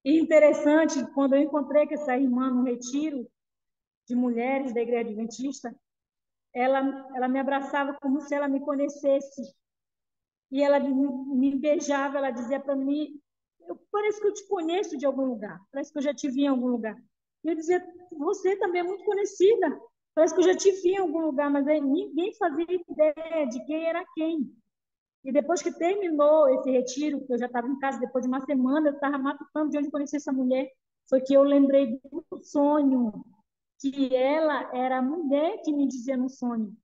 Speaker 1: E interessante, quando eu encontrei com essa irmã no retiro de mulheres da igreja adventista, ela me abraçava como se ela me conhecesse. e ela me beijava, ela dizia para mim, parece que eu te conheço de algum lugar, parece que eu já te vi em algum lugar. E eu dizia, você também é muito conhecida, parece que eu já te vi em algum lugar, mas aí ninguém fazia ideia de quem era quem. E depois que terminou esse retiro, que eu já estava em casa, depois de uma semana, eu estava matutando de onde eu conheci essa mulher, foi que eu lembrei do sonho, que ela era a mulher que me dizia no sonho,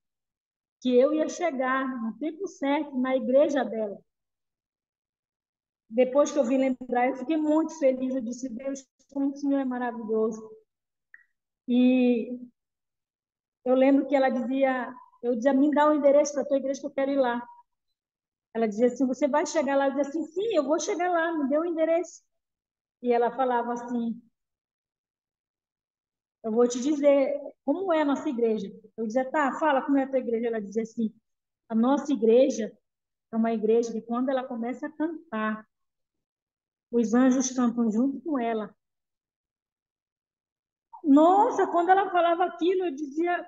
Speaker 1: que eu ia chegar no tempo certo na igreja dela. Depois que eu vim lembrar, eu fiquei muito feliz. Eu disse, Deus, como o Senhor é maravilhoso. E eu lembro que ela dizia, eu dizia, me dá o endereço da tua igreja que eu quero ir lá. Ela dizia assim, você vai chegar lá? Eu dizia assim, sim, eu vou chegar lá, me dê o endereço. E ela falava assim, eu vou te dizer como é a nossa igreja. Eu dizia, tá, fala como é a tua igreja. Ela dizia assim, a nossa igreja é uma igreja que quando ela começa a cantar, os anjos cantam junto com ela. Nossa, quando ela falava aquilo, eu dizia,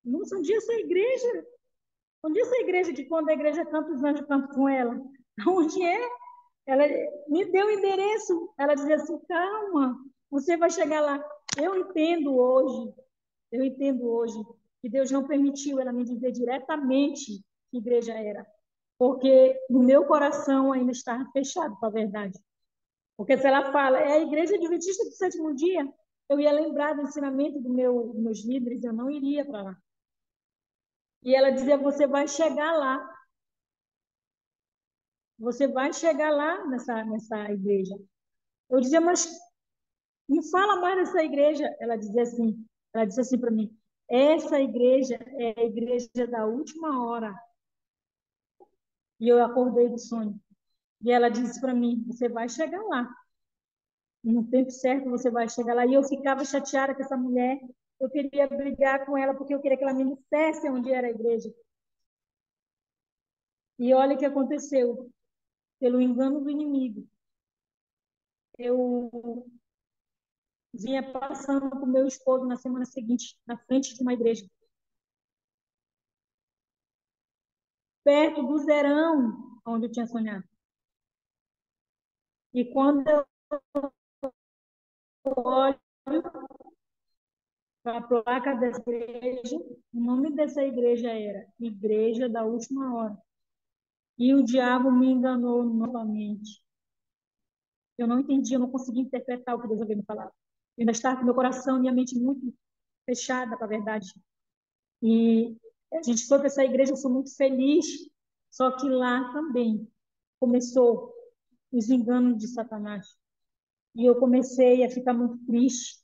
Speaker 1: nossa, onde é essa igreja? Onde é essa igreja que quando a igreja canta, os anjos cantam com ela? Onde é? Ela me deu o endereço. Ela dizia assim, calma, você vai chegar lá. Eu entendo hoje, eu entendo hoje que Deus não permitiu ela me dizer diretamente que igreja era, porque no meu coração ainda estava fechado com a verdade. Porque se ela fala, é a igreja adventista do sétimo dia, eu ia lembrar do ensinamento dos meus líderes, eu não iria para lá. E ela dizia, você vai chegar lá nessa igreja. Eu dizia, mas me fala mais dessa igreja. Ela disse assim para mim, essa igreja é a igreja da última hora. E eu acordei do sonho. E ela disse para mim, você vai chegar lá. No tempo certo você vai chegar lá. E eu ficava chateada com essa mulher. Eu queria brigar com ela porque eu queria que ela me dissesse onde era a igreja. E olha o que aconteceu. Pelo engano do inimigo, eu vinha passando com meu esposo na semana seguinte, na frente de uma igreja, perto do Zerão, onde eu tinha sonhado. E quando eu olho para a placa dessa igreja, o nome dessa igreja era Igreja da Última Hora. E o diabo me enganou novamente. Eu não entendi, eu não conseguia interpretar o que Deus havia me falado. Eu ainda estava com meu coração e minha mente muito fechada para a verdade. E a gente foi para essa igreja, eu fui muito feliz, só que lá também começou os enganos de Satanás. E eu comecei a ficar muito triste,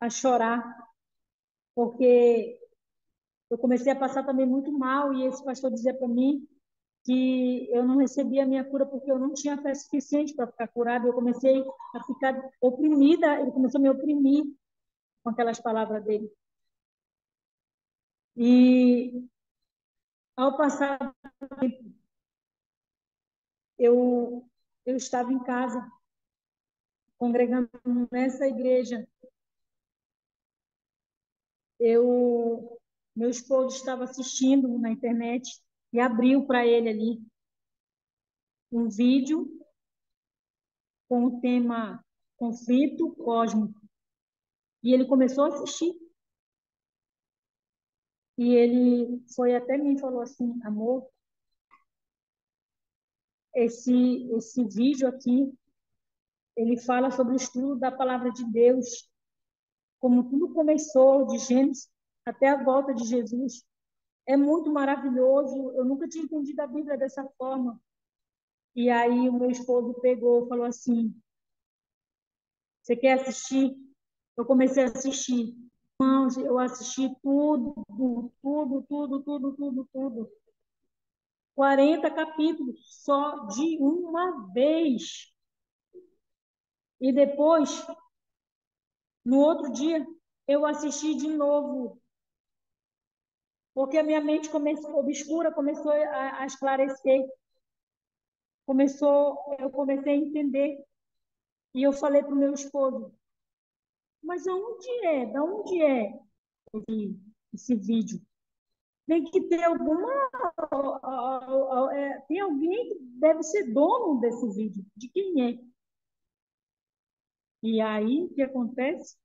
Speaker 1: a chorar, porque eu comecei a passar também muito mal, e esse pastor dizia para mim que eu não recebia a minha cura porque eu não tinha fé suficiente para ficar curada. Eu comecei a ficar oprimida, ele começou a me oprimir com aquelas palavras dele. E ao passar do tempo, eu estava em casa, congregando nessa igreja. Meu esposo estava assistindo na internet e abriu para ele ali um vídeo com o tema conflito cósmico. E ele começou a assistir. E ele foi até mim e falou assim, amor, esse vídeo aqui, ele fala sobre o estudo da palavra de Deus, como tudo começou, de Gênesis até a volta de Jesus. É muito maravilhoso. Eu nunca tinha entendido a Bíblia dessa forma. E aí o meu esposo pegou e falou assim, você quer assistir? Eu comecei a assistir. Irmãos, eu assisti tudo, tudo, tudo, tudo, tudo, tudo. 40 capítulos só de uma vez. E depois, no outro dia, eu assisti de novo, porque a minha mente começou obscura, começou a esclarecer, eu comecei a entender. E eu falei para o meu esposo, mas aonde é? Da onde é esse vídeo? tem que ter tem alguém que deve ser dono desse vídeo. De quem é? E aí, o que acontece?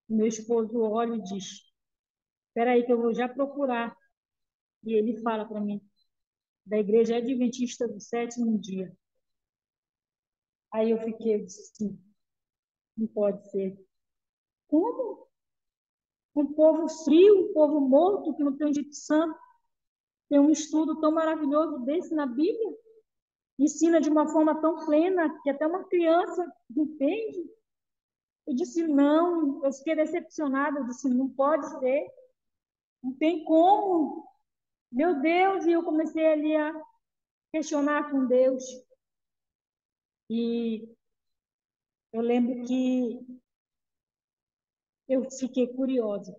Speaker 1: Meu esposo olha e diz: espera aí que eu vou já procurar. E ele fala para mim, da Igreja Adventista do Sétimo Dia. Aí eu disse assim, não pode ser. Como? Um povo frio, um povo morto, que não tem um Espírito Santo, tem um estudo tão maravilhoso desse na Bíblia? Ensina de uma forma tão plena que até uma criança entende. Eu disse, não, eu fiquei decepcionada, eu disse, não pode ser, não tem como. Meu Deus, e eu comecei ali a questionar com Deus. E eu lembro que eu fiquei curiosa.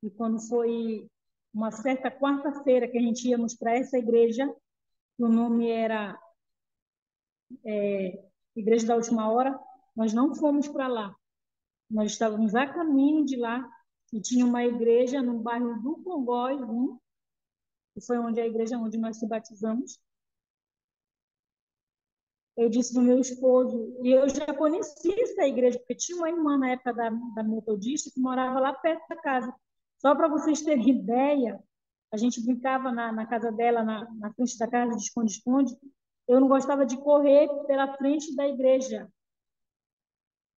Speaker 1: E quando foi uma certa quarta-feira que a gente íamos para essa igreja, o nome era Igreja da Última Hora, nós não fomos para lá. Nós estávamos a caminho de lá e tinha uma igreja no bairro do Congoz, que foi onde a igreja onde nós se batizamos. Eu disse do meu esposo, e eu já conhecia essa igreja, porque tinha uma irmã na época da metodista que morava lá perto da casa. Só para vocês terem ideia, a gente brincava na casa dela, na frente da casa de esconde-esconde. Eu não gostava de correr pela frente da igreja,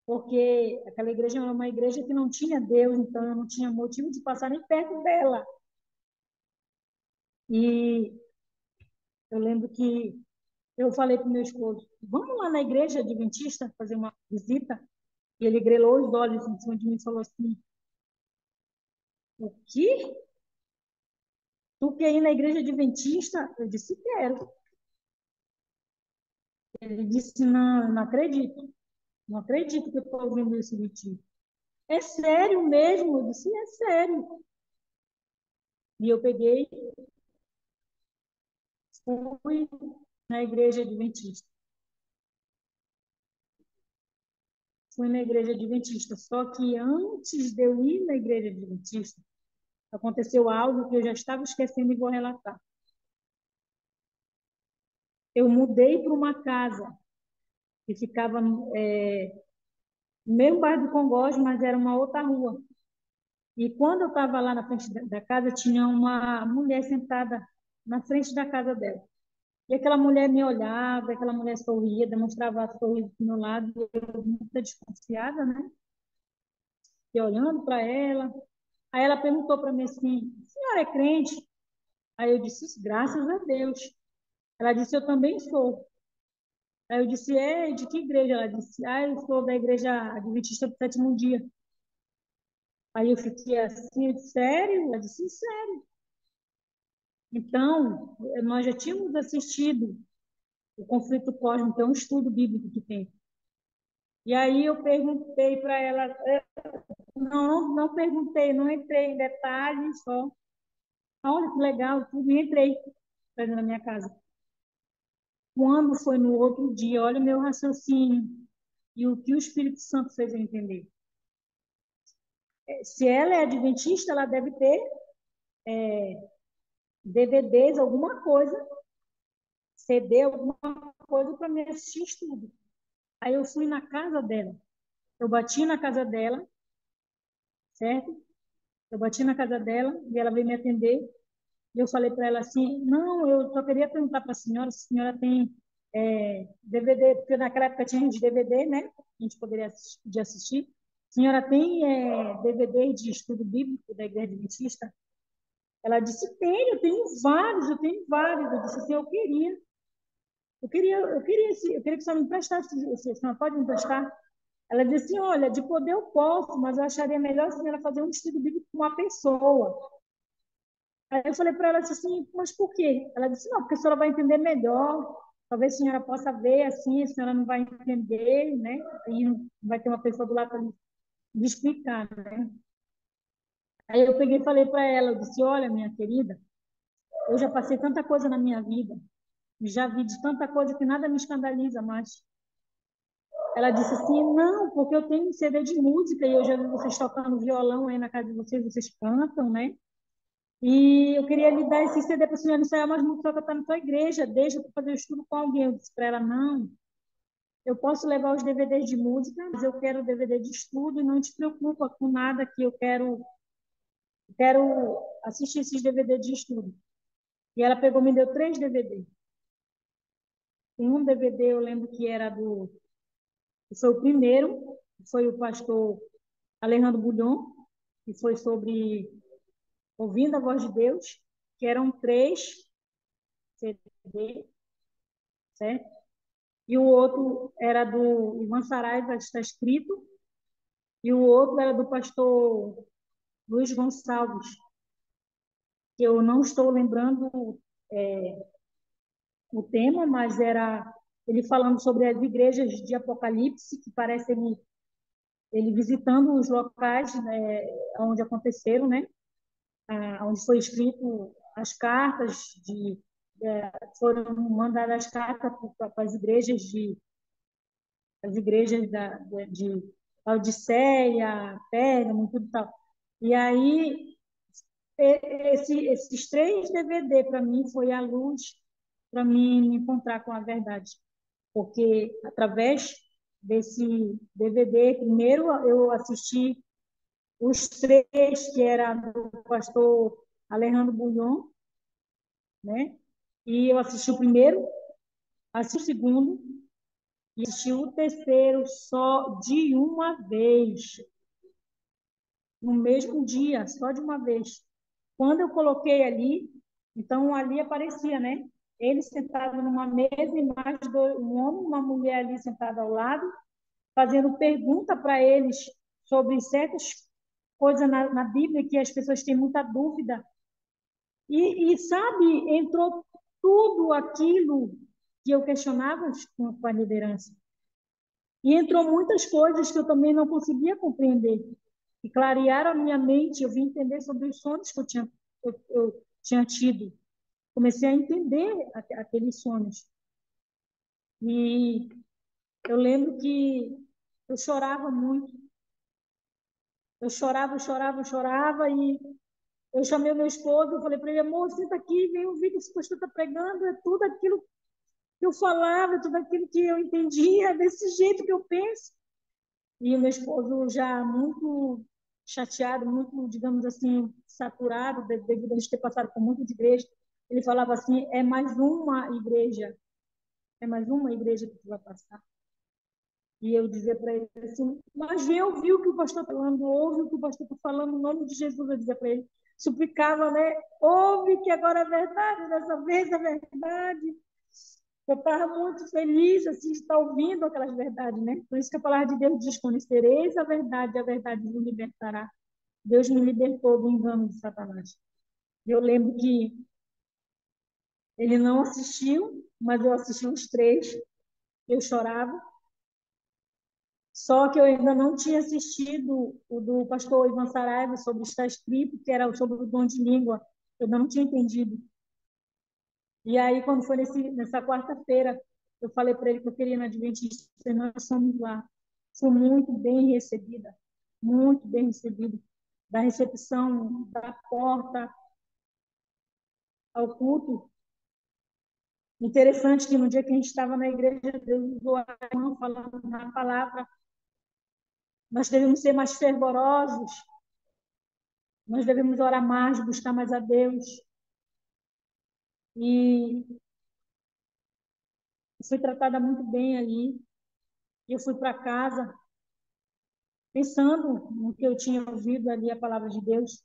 Speaker 1: porque aquela igreja era uma igreja que não tinha Deus, então eu não tinha motivo de passar nem perto dela. E eu lembro que eu falei para o meu esposo, vamos lá na igreja adventista fazer uma visita? E ele grelou os olhos em cima de mim e falou assim, o quê? Tu quer ir na igreja adventista? Eu disse, quero. Ele disse, não, eu não acredito. Não acredito que eu estou ouvindo isso de ti. É sério mesmo? Eu disse, é sério. E eu peguei, fui na igreja adventista. Fui na igreja adventista. Só que antes de eu ir na igreja adventista, aconteceu algo que eu já estava esquecendo e vou relatar. Eu mudei para uma casa que ficava no mesmo bairro do Congoje, mas era uma outra rua. E quando eu estava lá na frente da casa, tinha uma mulher sentada na frente da casa dela. E aquela mulher me olhava, aquela mulher sorria, demonstrava sorriso do meu lado, e eu muito desconfiada, né? E olhando para ela. Aí ela perguntou para mim assim: a senhora é crente? Aí eu disse: graças a Deus. Ela disse: eu também sou. Aí eu disse: é, de que igreja? Ela disse: ah, eu sou da igreja Adventista do Sétimo Dia. Aí eu fiquei assim: sério? Ela disse: sério. Então, nós já tínhamos assistido o conflito cósmico, que é um estudo bíblico que tem. E aí eu perguntei para ela, não perguntei, não entrei em detalhes, só, olha que legal, tudo, e entrei na minha casa. Quando foi no outro dia, olha o meu raciocínio e o que o Espírito Santo fez eu entender. Se ela é adventista, ela deve ter DVDs, alguma coisa, CD, alguma coisa para me assistir estudo. Aí eu fui na casa dela. Eu bati na casa dela, certo? Eu bati na casa dela e ela veio me atender. E eu falei para ela assim: não, eu só queria perguntar para a senhora se a senhora tem DVD, porque naquela época tinha de DVD, né? A gente poderia assistir. A senhora tem DVD de estudo bíblico da Igreja Adventista? Ela disse: tenho, eu tenho vários, eu tenho vários. Eu disse assim: eu queria que a senhora me emprestasse, a senhora pode me emprestar? Ela disse assim: olha, de poder eu posso, mas eu acharia melhor a senhora fazer um estudo bíblico com uma pessoa. Aí eu falei para ela assim, mas por quê? Ela disse, não, porque a senhora vai entender melhor, talvez a senhora possa ver assim, a senhora não vai entender, né? Aí não vai ter uma pessoa do lado para lhe explicar, né? Aí eu peguei e falei para ela, eu disse, olha, minha querida, eu já passei tanta coisa na minha vida, já vi de tanta coisa que nada me escandaliza mais. Ela disse assim, não, porque eu tenho um CD de música e eu já vi vocês tocando violão aí na casa de vocês, vocês cantam, né? E eu queria lhe dar esse CD para a senhora ensaiar umas músicas que está na tua igreja, deixa para fazer o estudo com alguém. Eu disse para ela, não, eu posso levar os DVDs de música, mas eu quero o DVD de estudo e não te preocupa com nada que eu quero assistir esses DVDs de estudo. E ela pegou, me deu 3 DVD. Tem um DVD, eu lembro que foi o primeiro, que foi o pastor Alejandro Bulhon, que foi sobre ouvindo a voz de Deus, que eram 3 CD, certo? E o outro era do Ivan Saraiva, está escrito, e o outro era do pastor Luiz Gonçalves, que eu não estou lembrando o tema, mas era ele falando sobre as igrejas de Apocalipse, que parece ele visitando os locais, né, onde aconteceram, né, onde foi escrito as cartas foram mandadas as cartas para as igrejas de Laodiceia, Pérgamo, tudo tal. E aí esses 3 DVD para mim foi a luz para mim me encontrar com a verdade, porque através desse DVD, primeiro eu assisti os 3 que era do pastor Alejandro Bulhon, né? E eu assisti o primeiro, assisti o segundo e assisti o terceiro só de uma vez, no mesmo dia, só de uma vez. Quando eu coloquei ali, então ali aparecia, né? Ele sentado numa mesa e mais um homem e uma mulher ali sentada ao lado, fazendo pergunta para eles sobre certas coisas na Bíblia que as pessoas têm muita dúvida. Sabe, entrou tudo aquilo que eu questionava com a liderança. E entrou muitas coisas que eu também não conseguia compreender. E clarearam a minha mente, eu vim entender sobre os sonhos que eu tinha tido. Comecei a entender aqueles sonhos. E eu lembro que eu chorava muito. Eu chorava, chorava, chorava e eu chamei o meu esposo, eu falei para ele, amor, senta aqui, vem ouvir que esse pastor está pregando, é tudo aquilo que eu falava, é tudo aquilo que eu entendia, é desse jeito que eu penso. E o meu esposo já muito chateado, muito, digamos assim, saturado, devido a gente ter passado por muitas igrejas, ele falava assim, é mais uma igreja que tu vai passar. E eu dizia para ele assim, mas vem ouvir o que o pastor está falando, ouve o que o pastor está falando, em nome de Jesus, eu dizia para ele, suplicava, né? Ouve que agora é verdade, dessa vez é verdade. Eu estava muito feliz assim, de estar ouvindo aquelas verdades, né? Por isso que a palavra de Deus diz: conhecereis a verdade vos libertará. Deus me libertou do engano de Satanás. Eu lembro que ele não assistiu, mas eu assisti os 3. Eu chorava. Só que eu ainda não tinha assistido o do pastor Ivan Saraiva sobre está escrito, que era sobre o dom de língua. Eu ainda não tinha entendido. E aí, quando foi nessa quarta-feira, eu falei para ele que eu queria ir na Adventista e nós fomos lá. Fui muito bem recebida, da recepção da porta ao culto. Interessante que no dia que a gente estava na igreja, Deus usou a mão falando na palavra. Nós devemos ser mais fervorosos, nós devemos orar mais, buscar mais a Deus. E fui tratada muito bem ali. Eu fui para casa pensando no que eu tinha ouvido ali, a palavra de Deus.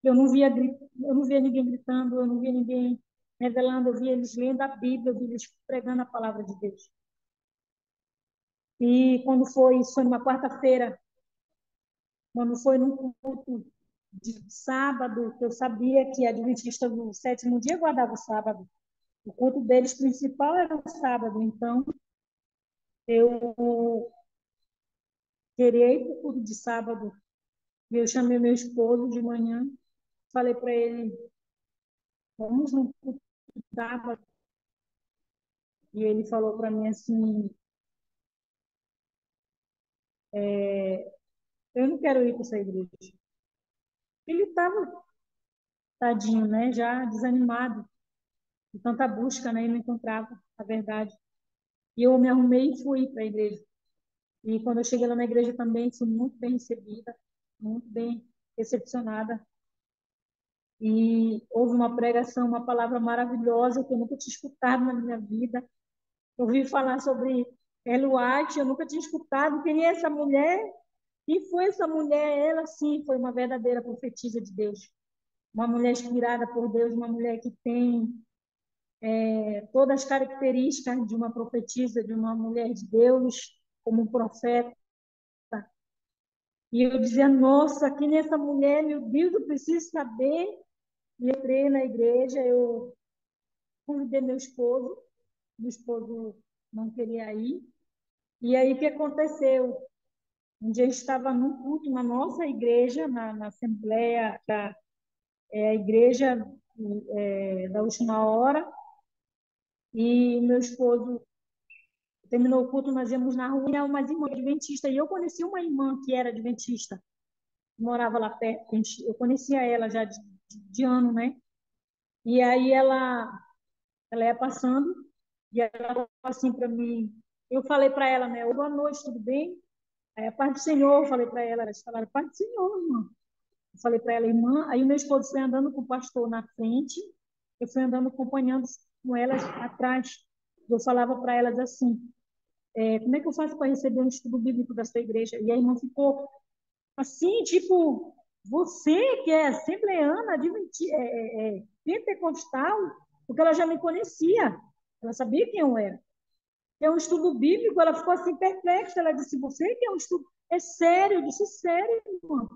Speaker 1: Eu não via ninguém gritando, eu não via ninguém revelando, eu via eles lendo a Bíblia, eu via eles pregando a palavra de Deus. E quando isso foi numa quarta-feira, quando foi num culto de sábado, que eu sabia que a Adventista do sétimo dia guardava o sábado. O culto deles principal era o sábado, então eu queria ir para o culto de sábado. E eu chamei meu esposo de manhã, falei para ele, vamos no culto de sábado. E ele falou para mim assim, Eu não quero ir para essa igreja. Ele estava, tadinho, né? Já desanimado de tanta busca, né? E não encontrava a verdade. E eu me arrumei e fui para a igreja. E quando eu cheguei lá na igreja também, fui muito bem recebida, muito bem recepcionada. E houve uma pregação, uma palavra maravilhosa que eu nunca tinha escutado na minha vida. Eu ouvi falar sobre Ellen White, eu nunca tinha escutado. Quem é essa mulher? E foi essa mulher, ela sim foi uma verdadeira profetisa de Deus. Uma mulher inspirada por Deus, uma mulher que tem todas as características de uma profetisa, de uma mulher de Deus, como um profeta. E eu dizia, nossa, quem é essa mulher? Meu Deus, eu preciso saber. E entrei na igreja, eu convidei meu esposo não queria ir. E aí, o que aconteceu? Um dia a gente estava num culto na nossa igreja, na Assembleia, a igreja da última hora, e meu esposo terminou o culto, nós íamos na rua, e umas irmãs adventistas, e eu conheci uma irmã que era adventista, morava lá perto, eu conhecia ela já de ano, né? E aí ela ia passando, e ela falou assim para mim, eu falei para ela, né, boa noite, tudo bem? Aí a paz do Senhor, eu falei para ela, elas falaram, paz do Senhor, irmã. Eu falei para ela, irmã, aí o meu esposo foi andando com o pastor na frente, eu fui andando acompanhando com elas atrás. Eu falava para elas assim, como é que eu faço para receber um estudo bíblico da sua igreja? E a irmã ficou assim, tipo, você que é assembleana, pentecostal, porque ela já me conhecia, ela sabia quem eu era. É um estudo bíblico, ela ficou assim perplexa, ela disse, você que é um estudo, é sério? Eu disse, sério, irmã.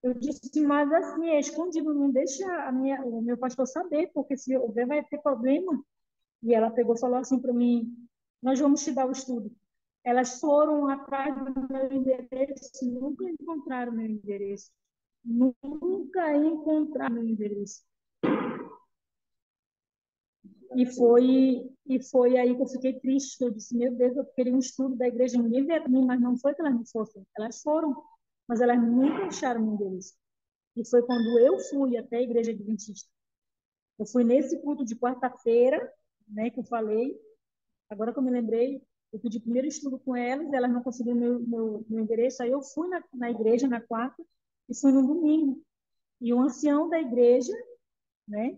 Speaker 1: Eu disse, mas assim, é escondido, não deixa o meu pastor saber, porque se houver vai ter problema. E ela pegou e falou assim para mim, nós vamos te dar o estudo. Elas foram atrás do meu endereço, nunca encontraram meu endereço. Nunca encontraram meu endereço. E foi aí que eu fiquei triste. Eu disse, meu Deus, eu queria um estudo da igreja, ninguém veio para mim, mas não foi que elas não fossem. Elas foram, mas elas nunca acharam meu endereço. E foi quando eu fui até a igreja adventista. Eu fui nesse culto de quarta-feira, né, que eu falei, agora que eu me lembrei, eu pedi o primeiro estudo com elas não conseguiram meu endereço, aí eu fui na igreja na quarta e fui no domingo. E o ancião da igreja, né,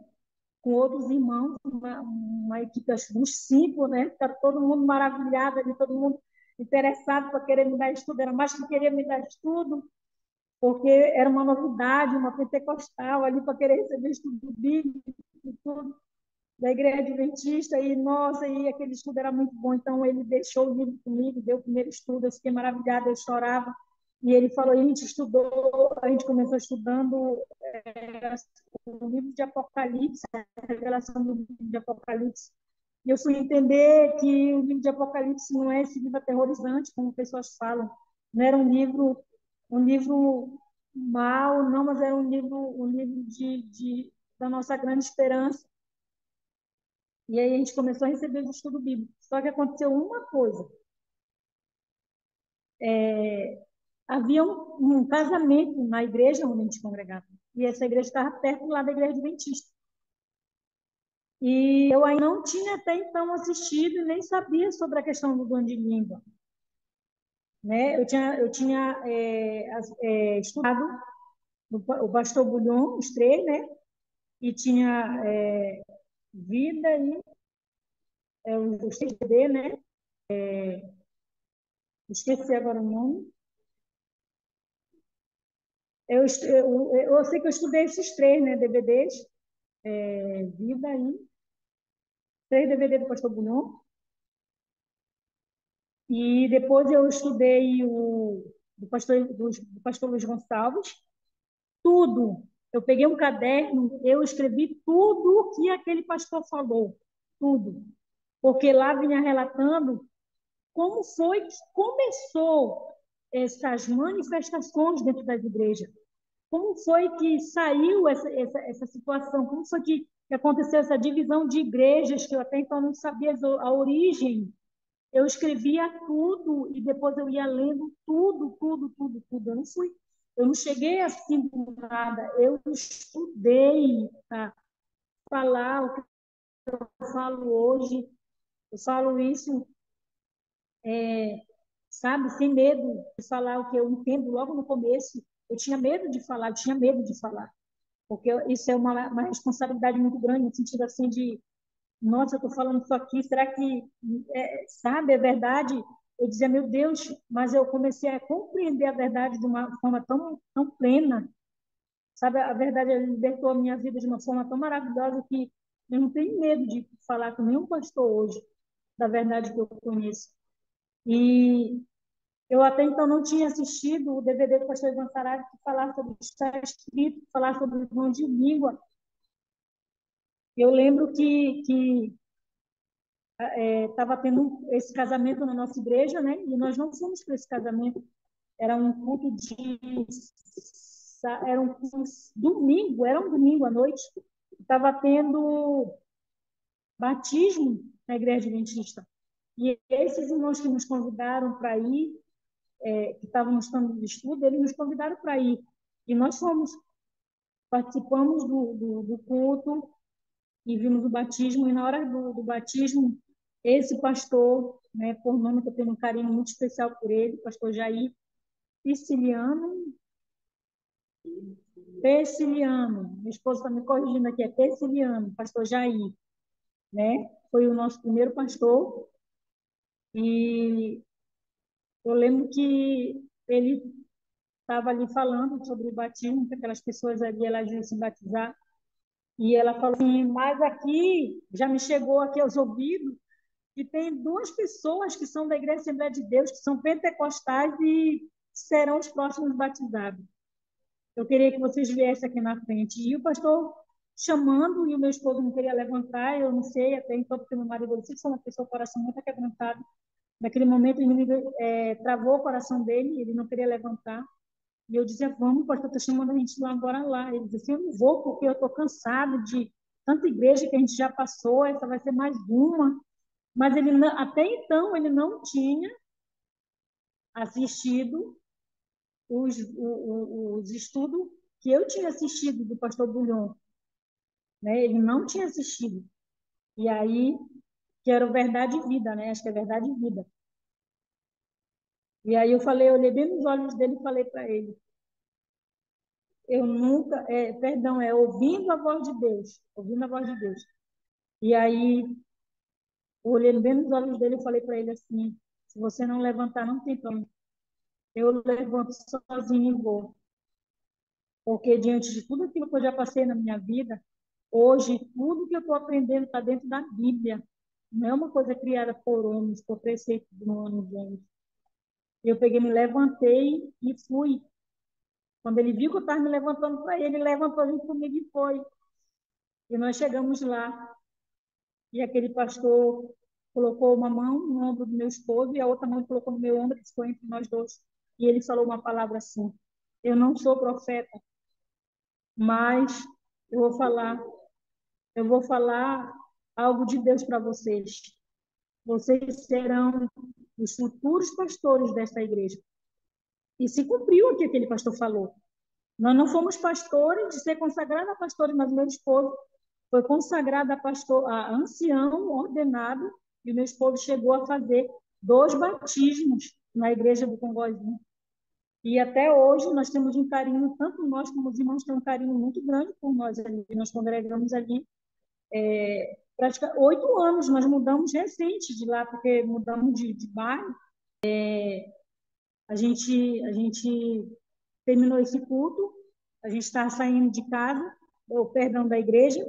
Speaker 1: com outros irmãos, uma equipe, acho que uns 5, né, tá todo mundo maravilhado ali, todo mundo interessado para querer me dar estudo, era mais que queria me dar estudo, porque era uma novidade, uma pentecostal ali para querer receber estudo bíblico e tudo da igreja adventista, e nossa, e aquele estudo era muito bom, então ele deixou o livro comigo, deu o primeiro estudo, eu fiquei maravilhada, eu chorava, e ele falou, a gente estudou, a gente começou estudando o livro de Apocalipse, a revelação do livro de Apocalipse, e eu fui entender que o livro de Apocalipse não é esse livro aterrorizante, como pessoas falam, não era um livro mau, não, mas era um livro da nossa grande esperança. E aí a gente começou a receber o estudo bíblico. Só que aconteceu uma coisa. Havia um casamento na igreja onde a gente congregava. E essa igreja estava perto lá da igreja adventista. E eu ainda não tinha até então assistido e nem sabia sobre a questão do dom de língua. Né? Eu tinha estudado o pastor Bulhon, os três, né? E tinha vida e os 3D, né? Esqueci agora o nome. Eu sei que eu estudei esses três, né, DVDs, Vida aí, 3 DVD do Pastor Bulhon, e depois eu estudei o do pastor Luiz Gonçalves, tudo. Eu peguei um caderno, eu escrevi tudo o que aquele pastor falou, tudo. Porque lá vinha relatando como foi que começou essas manifestações dentro das igrejas. Como foi que saiu essa situação? Como foi que aconteceu essa divisão de igrejas, que eu até então não sabia a origem, Eu escrevia tudo e depois eu ia lendo tudo, tudo, tudo, tudo. Eu não cheguei assim do nada. Eu estudei para falar o que eu falo hoje. Eu falo isso, sabe, sem medo de falar o que eu entendo logo no começo. Eu tinha medo de falar, eu tinha medo de falar, porque isso é uma responsabilidade muito grande, no sentido assim de, nossa, eu estou falando isso aqui, será que, sabe, é verdade? Eu dizia, meu Deus, mas eu comecei a compreender a verdade de uma forma tão, tão plena, sabe? A verdade ela libertou a minha vida de uma forma tão maravilhosa que eu não tenho medo de falar com nenhum pastor hoje da verdade que eu conheço. E eu até então não tinha assistido o DVD do pastor Ivan Saraiva que falava sobre o que está escrito, que falava sobre o dom de língua. Eu lembro que estava tendo esse casamento na nossa igreja, né? E nós não fomos para esse casamento. Era um culto de era um domingo à noite. Estava tendo batismo na igreja adventista. E esses irmãos que nos convidaram para ir, que estavam estando de estudo, eles nos convidaram para ir. E nós fomos, participamos do culto e vimos o batismo. E na hora do batismo, esse pastor, né, por nome que eu tenho um carinho muito especial por ele, pastor Jair Pisciliano, meu esposo está me corrigindo aqui, é Pisciliano, pastor Jair, né? Foi o nosso primeiro pastor. E eu lembro que ele estava ali falando sobre o batismo, que aquelas pessoas ali elas iam se batizar. E ela falou assim, mas aqui, já me chegou aqui aos ouvidos, que tem duas pessoas que são da Igreja Assembleia de Deus, que são pentecostais e serão os próximos batizados. Eu queria que vocês viessem aqui na frente. E o pastor chamando, e o meu esposo não queria levantar, eu não sei, até então, porque meu marido disse que é uma pessoa com o coração muito quebrantado. Naquele momento, o inimigo travou o coração dele, ele não queria levantar. E eu dizia, vamos, pastor, está chamando a gente lá agora lá. Ele dizia assim, eu não vou porque eu estou cansado de tanta igreja que a gente já passou, essa vai ser mais uma. Mas ele até então ele não tinha assistido os estudos que eu tinha assistido do pastor Bulhon, né? Ele não tinha assistido. E aí, que era o Verdade e Vida, né? Acho que é Verdade e Vida. E aí eu olhei bem nos olhos dele e falei para ele, eu nunca, perdão, ouvindo a voz de Deus, ouvindo a voz de Deus. E aí, eu olhei bem nos olhos dele e falei para ele assim, se você não levantar, não tem problema. Eu levanto sozinho e vou. Porque diante de tudo aquilo que eu já passei na minha vida, hoje, tudo que eu estou aprendendo está dentro da Bíblia. Não é uma coisa criada por homens, por preceito de homens. Eu peguei, me levantei e fui. Quando ele viu que eu estava me levantando para ele, ele levantou junto comigo e foi. E nós chegamos lá. E aquele pastor colocou uma mão no ombro do meu esposo e a outra mão colocou no meu ombro, que ficou entre nós dois. E ele falou uma palavra assim: eu não sou profeta, mas eu vou falar, eu vou falar algo de Deus para vocês. Vocês serão os futuros pastores desta igreja. E se cumpriu o que aquele pastor falou. Nós não fomos pastores de ser consagrado a pastores, mas meu esposo foi consagrado a pastor, a ancião ordenado, e meu esposo chegou a fazer 2 batismos na igreja do Congozinho. E até hoje nós temos um carinho, tanto nós como os irmãos têm um carinho muito grande por nós ali. Nós congregamos ali praticamente 8 anos. Nós mudamos recente de lá, porque mudamos de bairro. A gente terminou esse culto, a gente está saindo de casa, ou perdão, da igreja,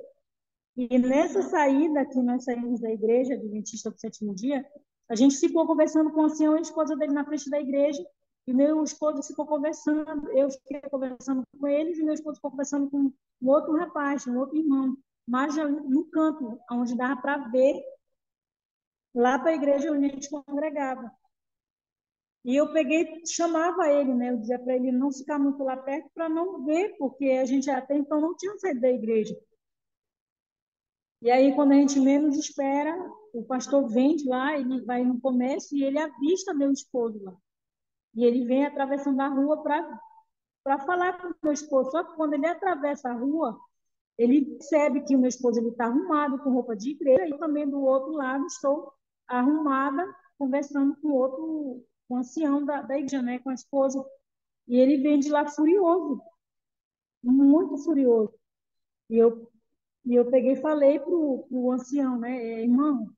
Speaker 1: e nessa saída que nós saímos da igreja, Adventista do Sétimo Dia, a gente ficou conversando com o senhor e a esposa dele na frente da igreja, e meu esposo ficou conversando, eu fiquei conversando com eles, e meu esposo ficou conversando com um outro rapaz, um outro irmão, mas já no canto, onde dava para ver, lá para a igreja onde a gente congregava. E eu peguei, chamava ele, né? Eu dizia para ele não ficar muito lá perto para não ver, porque a gente até então não tinha saído da igreja. E aí, quando a gente menos espera, o pastor vem de lá, ele vai no comércio e ele avista meu esposo lá. E ele vem atravessando a rua para falar com o meu esposo. Só que quando ele atravessa a rua, ele percebe que o meu esposo está arrumado com roupa de igreja e eu também do outro lado estou arrumada conversando com outro, com o ancião da igreja, né, com a esposa. E ele vem de lá furioso, muito furioso. E eu peguei e falei para o ancião, né, irmão, o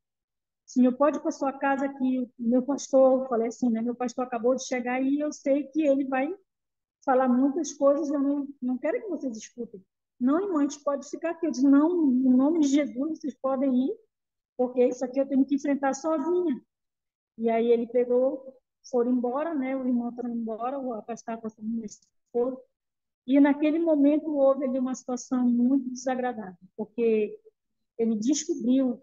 Speaker 1: senhor pode ir para sua casa que o meu pastor, falei assim, né, meu pastor acabou de chegar e eu sei que ele vai falar muitas coisas, eu não quero que vocês escutem. Não, irmã, a gente pode ficar aqui. Eu disse, não, no nome de Jesus, vocês podem ir, porque isso aqui eu tenho que enfrentar sozinha. E aí ele pegou, foram embora, né? O irmão foi embora, o rapaz estava passando no esposo. E naquele momento houve ali uma situação muito desagradável, porque ele descobriu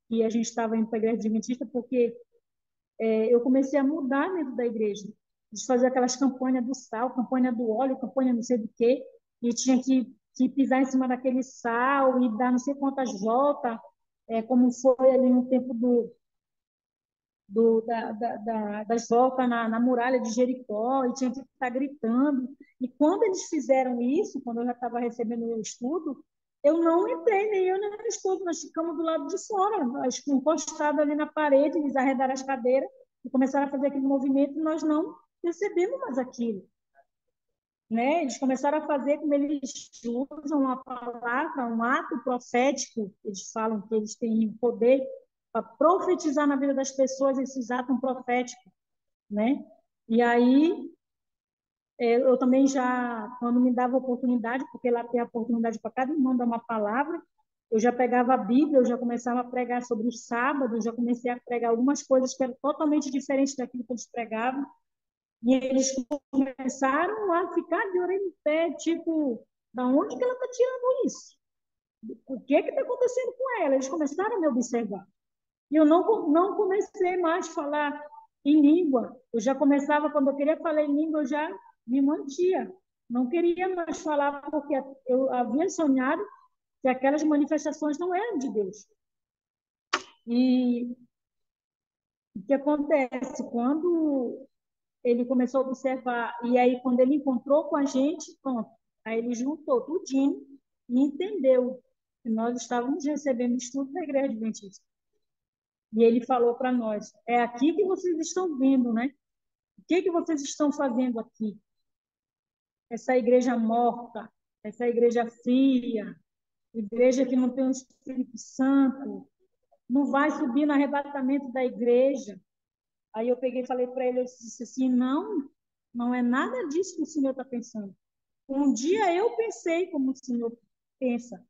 Speaker 1: que a gente estava indo para a igreja adventista, porque eu comecei a mudar dentro da igreja, de fazer aquelas campanhas do sal, campanha do óleo, campanha não sei do quê, e tinha que pisar em cima daquele sal e dar não sei quantas voltas, como foi ali no tempo das voltas na muralha de Jericó, e tinha que estar gritando. E quando eles fizeram isso, quando eu já estava recebendo o estudo, eu não entrei, nem eu nem meu esposo, nós ficamos do lado de fora, nós encostados ali na parede, eles arredaram as cadeiras e começaram a fazer aquele movimento, e nós não percebemos mais aquilo. Né? Eles começaram a fazer como eles usam uma palavra, um ato profético, eles falam que eles têm poder para profetizar na vida das pessoas esses atos proféticos, né? E aí eu também já, quando me dava oportunidade, porque lá tem a oportunidade para cada irmão dar uma palavra, eu já pegava a Bíblia, eu já começava a pregar sobre o sábado, eu já comecei a pregar algumas coisas que eram totalmente diferentes daquilo que eles pregavam, e eles começaram a ficar de orelha em pé, tipo, da onde que ela está tirando isso? O que está acontecendo com ela? Eles começaram a me observar. E eu não comecei mais a falar em língua. Eu já começava, quando eu queria falar em língua, eu já me mantia. Não queria mais falar, porque eu havia sonhado que aquelas manifestações não eram de Deus. E o que acontece? Quando ele começou a observar, e aí quando ele encontrou com a gente, pronto, aí ele juntou tudinho e entendeu que nós estávamos recebendo estudo da Igreja Adventista. E ele falou para nós, é aqui que vocês estão vindo, né? O que vocês estão fazendo aqui? Essa igreja morta, essa igreja fria, igreja que não tem o Espírito Santo, não vai subir no arrebatamento da igreja. Aí eu peguei e falei para ele, eu disse assim, não, não é nada disso que o senhor está pensando. Um dia eu pensei como o senhor pensa.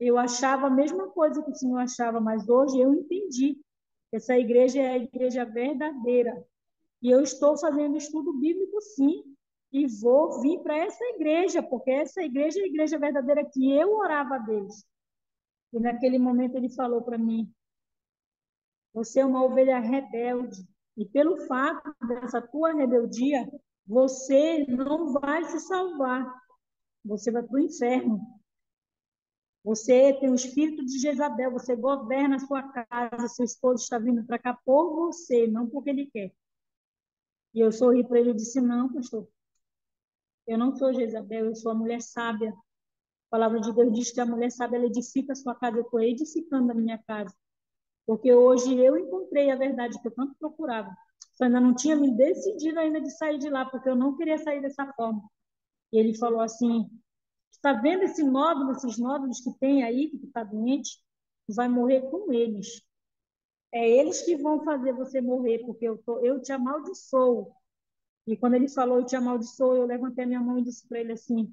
Speaker 1: Eu achava a mesma coisa que o senhor achava, mas hoje eu entendi. Essa igreja é a igreja verdadeira. E eu estou fazendo estudo bíblico, sim. E vou vir para essa igreja, porque essa igreja é a igreja verdadeira que eu orava a Deus. E naquele momento ele falou para mim, você é uma ovelha rebelde. E pelo fato dessa tua rebeldia, você não vai se salvar. Você vai para o inferno. Você tem o espírito de Jezabel, você governa a sua casa, seu esposo está vindo para cá por você, não porque ele quer. E eu sorri para ele e disse, não, pastor, eu não sou Jezabel, eu sou a mulher sábia. A palavra de Deus diz que a mulher sábia ela edifica a sua casa, eu estou edificando a minha casa. Porque hoje eu encontrei a verdade que eu tanto procurava. Eu ainda não tinha me decidido ainda de sair de lá, porque eu não queria sair dessa forma. E ele falou assim, está vendo esses nódulos que tem aí, que está doente? Tu vai morrer com eles. É eles que vão fazer você morrer, porque eu te amaldiçoo. E quando ele falou, eu te amaldiçoo, eu levantei a minha mão e disse para ele assim,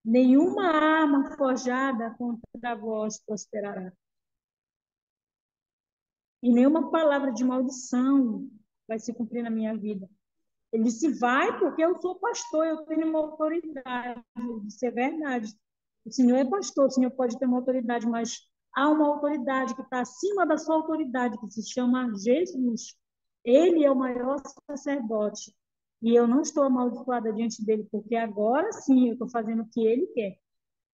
Speaker 1: nenhuma arma forjada contra vós prosperará. E nenhuma palavra de maldição vai se cumprir na minha vida. Ele disse, vai, porque eu sou pastor, eu tenho uma autoridade. Isso é verdade. O senhor é pastor, o senhor pode ter uma autoridade, mas há uma autoridade que está acima da sua autoridade, que se chama Jesus. Ele é o maior sacerdote. E eu não estou amaldiçoada diante dele, porque agora sim eu estou fazendo o que ele quer.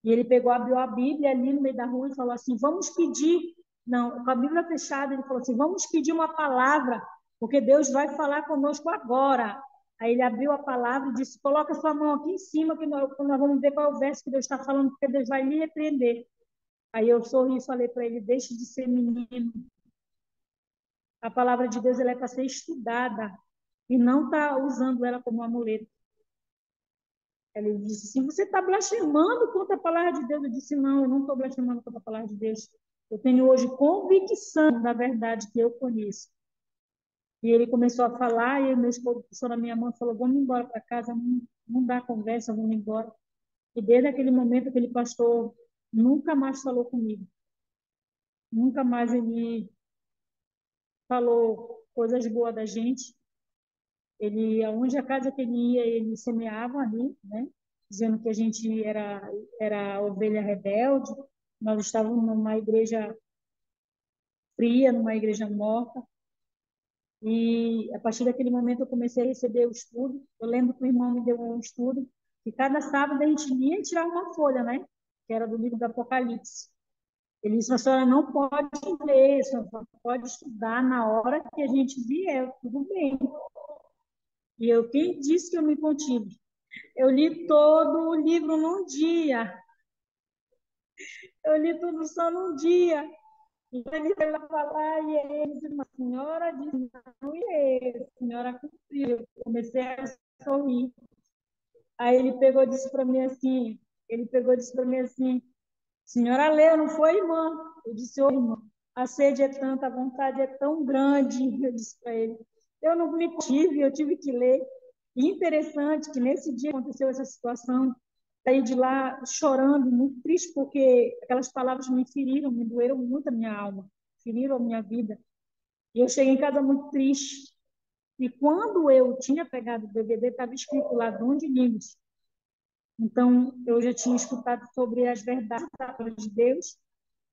Speaker 1: E ele pegou, abriu a Bíblia ali no meio da rua e falou assim: vamos pedir. Não, com a Bíblia fechada, ele falou assim: vamos pedir uma palavra, porque Deus vai falar conosco agora. Aí ele abriu a palavra e disse: coloca sua mão aqui em cima, que nós vamos ver qual é o verso que Deus está falando, porque Deus vai me repreender. Aí eu sorri e falei para ele: deixe de ser menino. A palavra de Deus ela é para ser estudada e não está usando ela como amuleto. Ele disse assim: você está blasfemando contra a palavra de Deus? Eu disse: não, eu não estou blasfemando contra a palavra de Deus. Eu tenho hoje convicção da verdade que eu conheço. E ele começou a falar, e meu esposo puxou na minha mão e falou: vamos embora para casa, não dá conversa, vamos embora. E desde aquele momento, aquele pastor nunca mais falou comigo. Nunca mais ele falou coisas boas da gente. Ele, aonde a casa que ele ia, ele semeava ali, né? Dizendo que a gente era ovelha rebelde. Nós estávamos numa igreja fria, numa igreja morta. E a partir daquele momento eu comecei a receber o estudo. Eu lembro que o irmão me deu um estudo e cada sábado a gente ia tirar uma folha, né? Que era do livro do Apocalipse. Ele disse: a senhora não pode ler, a senhora pode estudar na hora que a gente vier, tudo bem. E eu, quem disse que eu me contive? Eu li todo o livro num dia. Eu li tudo só num dia. E ele foi lá falar, e ele disse: uma senhora disse, não, e ele, a senhora cumpriu. Eu comecei a sorrir. Aí ele pegou e disse para mim assim: senhora leu, não foi, irmã? Eu disse: ô, irmã, a sede é tanta, a vontade é tão grande. Eu disse para ele: eu não me tive, eu tive que ler. E interessante que nesse dia aconteceu essa situação, saí de lá chorando, muito triste, porque aquelas palavras me feriram, me doeram muito a minha alma, feriram a minha vida. E eu cheguei em casa muito triste. E quando eu tinha pegado o DVD, estava escrito lá, Dom de Línguas. Então, eu já tinha escutado sobre as verdades da palavra de Deus,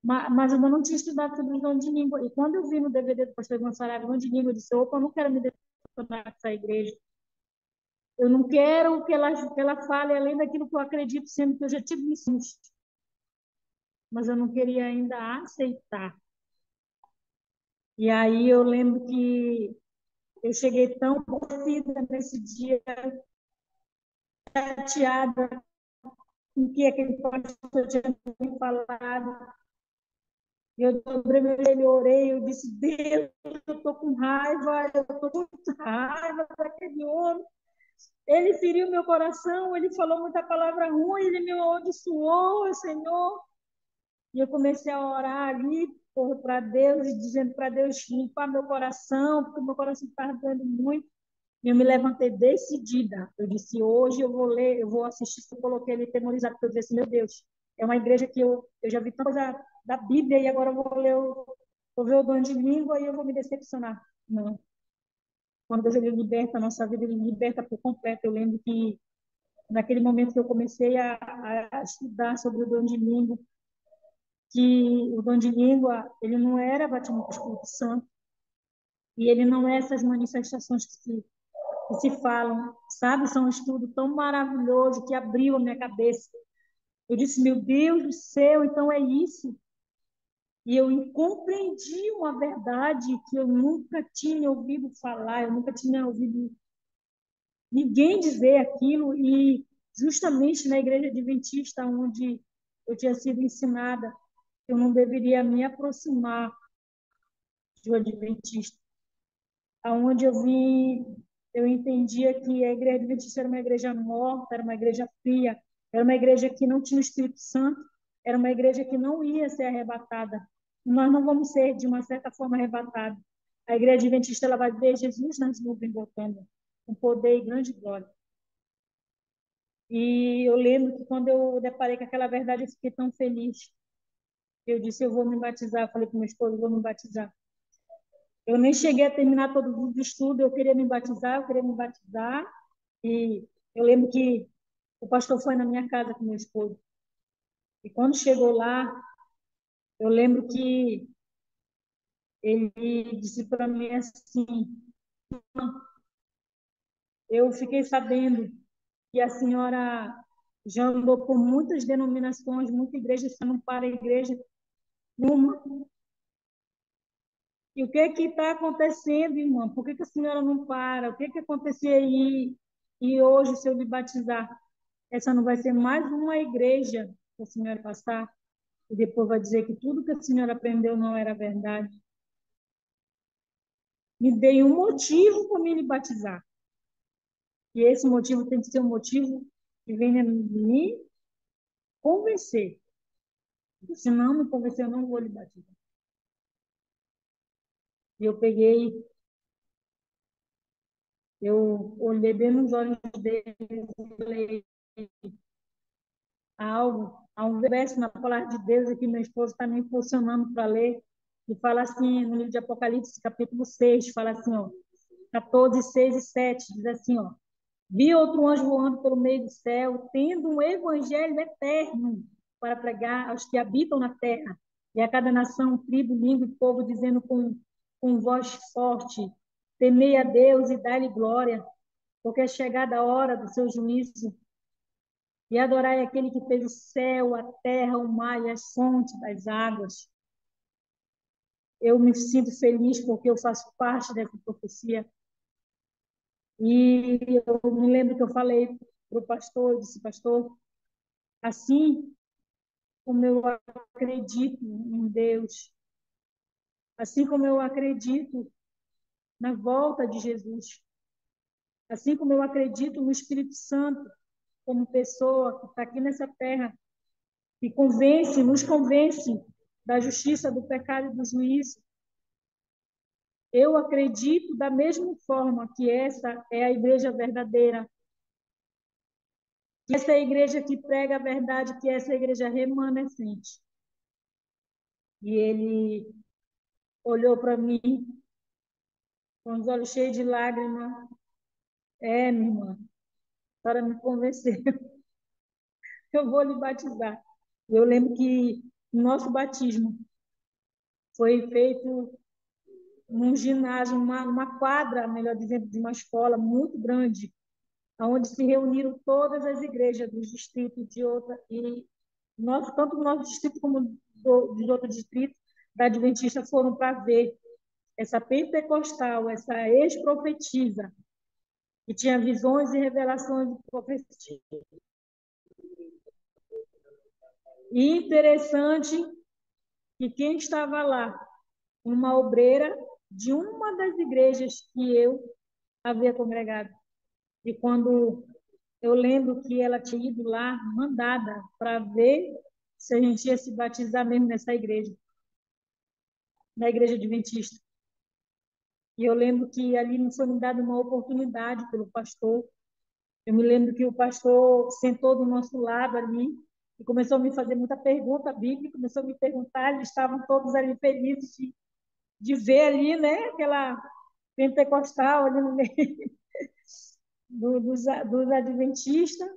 Speaker 1: mas eu ainda não tinha estudado sobre o dom de língua. E quando eu vi no DVD do pastor Gonçalves, dom de língua, eu disse: opa, eu não quero me decepcionar com essa igreja. Eu não quero que ela fale além daquilo que eu acredito, sendo que eu já tive ensinos. Mas eu não queria ainda aceitar. E aí eu lembro que eu cheguei tão aborrecida nesse dia, chateada com o que aquele pastor tinha me falado. E eu dobrei meu joelho, orei, eu disse: Deus, eu estou com raiva, eu estou com muita raiva daquele homem. Ele feriu meu coração, ele falou muita palavra ruim, ele me amaldiçoou, Senhor. E eu comecei a orar ali para Deus, e dizendo para Deus limpar meu coração, porque meu coração estava doendo muito. E eu me levantei decidida. Eu disse: hoje eu vou ler, eu vou assistir. Eu coloquei ele temorizado, porque eu disse assim: meu Deus, é uma igreja que eu já vi tanta coisa da Bíblia e agora eu vou ler, vou ver o dom de língua e eu vou me decepcionar. Não. Quando Deus ele liberta a nossa vida, ele liberta por completo. Eu lembro que naquele momento que eu comecei a estudar sobre o dom de língua, que o dom de língua ele não era batismo com o Espírito Santo e ele não é essas manifestações que se falam, sabe? São um estudo tão maravilhoso que abriu a minha cabeça. Eu disse: meu Deus do céu, então é isso. E eu compreendi uma verdade que eu nunca tinha ouvido falar, eu nunca tinha ouvido ninguém dizer aquilo. E justamente na igreja adventista, onde eu tinha sido ensinada, eu não deveria me aproximar de um adventista. Aonde eu vi, eu entendia que a igreja adventista era uma igreja morta, era uma igreja fria, era uma igreja que não tinha o Espírito Santo, era uma igreja que não ia ser arrebatada. Nós não vamos ser, de uma certa forma, arrebatados. A igreja adventista ela vai ver Jesus nas nuvens voltando, com poder e grande glória. E eu lembro que quando eu deparei com aquela verdade, eu fiquei tão feliz. Eu disse: eu vou me batizar. Eu falei para meu esposo: eu vou me batizar. Eu nem cheguei a terminar todo o estudo, eu queria me batizar, eu queria me batizar. E eu lembro que o pastor foi na minha casa com meu esposo. E quando chegou lá, eu lembro que ele disse para mim assim: eu fiquei sabendo que a senhora já andou por muitas denominações, muita igreja, você não para a igreja nenhuma. E o que está acontecendo, irmã? Por que a senhora não para? O que acontecia aí? E hoje, se eu me batizar, essa não vai ser mais uma igreja que a senhora passar? E depois vai dizer que tudo que a senhora aprendeu não era verdade. Me dei um motivo para me batizar. E esse motivo tem que ser um motivo que venha me convencer. Porque se não me convencer, eu não vou lhe batizar. E eu peguei, eu olhei bem nos olhos dele e falei há um verso na palavra de Deus aqui, meu esposo está me impulsionando para ler, e fala assim, no livro de Apocalipse, capítulo 6, fala assim, ó, 14, 6 e 7, diz assim, ó, vi outro anjo voando pelo meio do céu, tendo um evangelho eterno para pregar aos que habitam na terra, e a cada nação, tribo, língua e povo, dizendo com voz forte, temei a Deus e dai-lhe glória, porque é chegada a hora do seu juízo, e adorai aquele que fez o céu, a terra, o mar e as fontes das águas. Eu me sinto feliz porque eu faço parte dessa profecia. E eu me lembro que eu falei para o pastor, eu disse, pastor, assim como eu acredito em Deus, assim como eu acredito na volta de Jesus, assim como eu acredito no Espírito Santo como pessoa que está aqui nessa terra, que convence, nos convence da justiça, do pecado e do juízo, eu acredito da mesma forma que essa é a igreja verdadeira, que essa é a igreja que prega a verdade, que essa é a igreja remanescente. E ele olhou para mim com os olhos cheios de lágrimas. É, minha irmã, para me convencer, eu vou lhe batizar. Eu lembro que o nosso batismo foi feito num ginásio, uma quadra, melhor dizendo, de uma escola muito grande, onde se reuniram todas as igrejas dos distritos de outra, e tanto o nosso distrito como dos outros distritos da Adventista foram para ver essa pentecostal, essa ex-profetisa, que tinha visões e revelações de profecia. E interessante que quem estava lá, uma obreira de uma das igrejas que eu havia congregado. E quando eu lembro que ela tinha ido lá, mandada, para ver se a gente ia se batizar mesmo nessa igreja, na igreja adventista. E eu lembro que ali me foi me dada uma oportunidade pelo pastor. Eu me lembro que o pastor sentou do nosso lado ali e começou a me fazer muita pergunta bíblica, começou a me perguntar, eles estavam todos ali felizes de ver ali, né, aquela pentecostal ali no meio dos adventistas.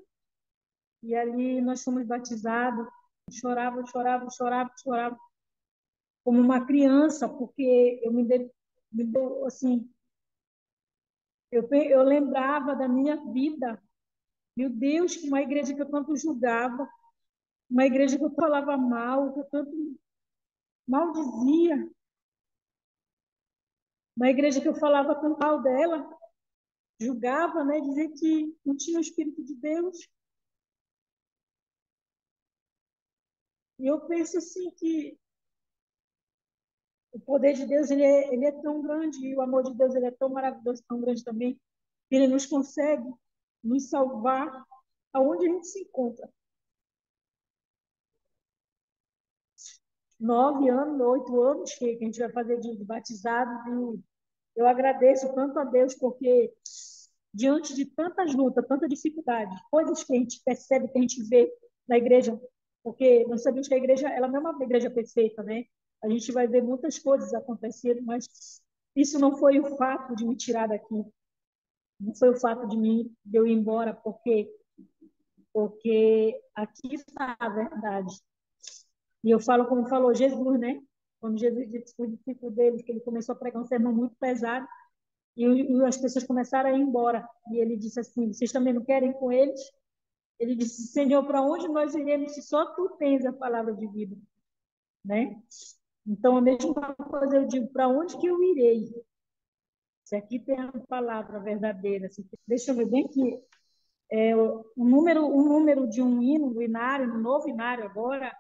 Speaker 1: E ali nós fomos batizados, chorava, chorava, chorava, chorava, como uma criança, porque me deu assim, eu lembrava da minha vida. Meu Deus, que uma igreja que eu tanto julgava, uma igreja que eu falava mal, que eu tanto maldizia, uma igreja que eu falava tão mal dela, julgava, né, dizia que não tinha o Espírito de Deus. E eu penso assim que o poder de Deus ele é tão grande e o amor de Deus ele é tão maravilhoso, tão grande também, que ele nos consegue nos salvar aonde a gente se encontra. 9 anos, 8 anos que a gente vai fazer de batizado, e eu agradeço tanto a Deus porque diante de tantas lutas, tanta dificuldade, coisas que a gente percebe, que a gente vê na igreja, porque nós sabemos que a igreja ela não é uma igreja perfeita, né? A gente vai ver muitas coisas acontecendo, mas isso não foi o fato de me tirar daqui, não foi o fato de eu ir embora, porque aqui está a verdade. E eu falo como falou Jesus, né? Quando Jesus disse para o discípulo dele que ele começou a pregar um sermão muito pesado, e as pessoas começaram a ir embora. E ele disse assim: vocês também não querem ir com eles? Ele disse, Senhor, para onde nós iremos se só tu tens a palavra de vida, né? Então, a mesma coisa eu digo, para onde que eu irei? Se aqui tem a palavra verdadeira. Deixa eu ver bem que o número de um hino do inário, no novo inário agora,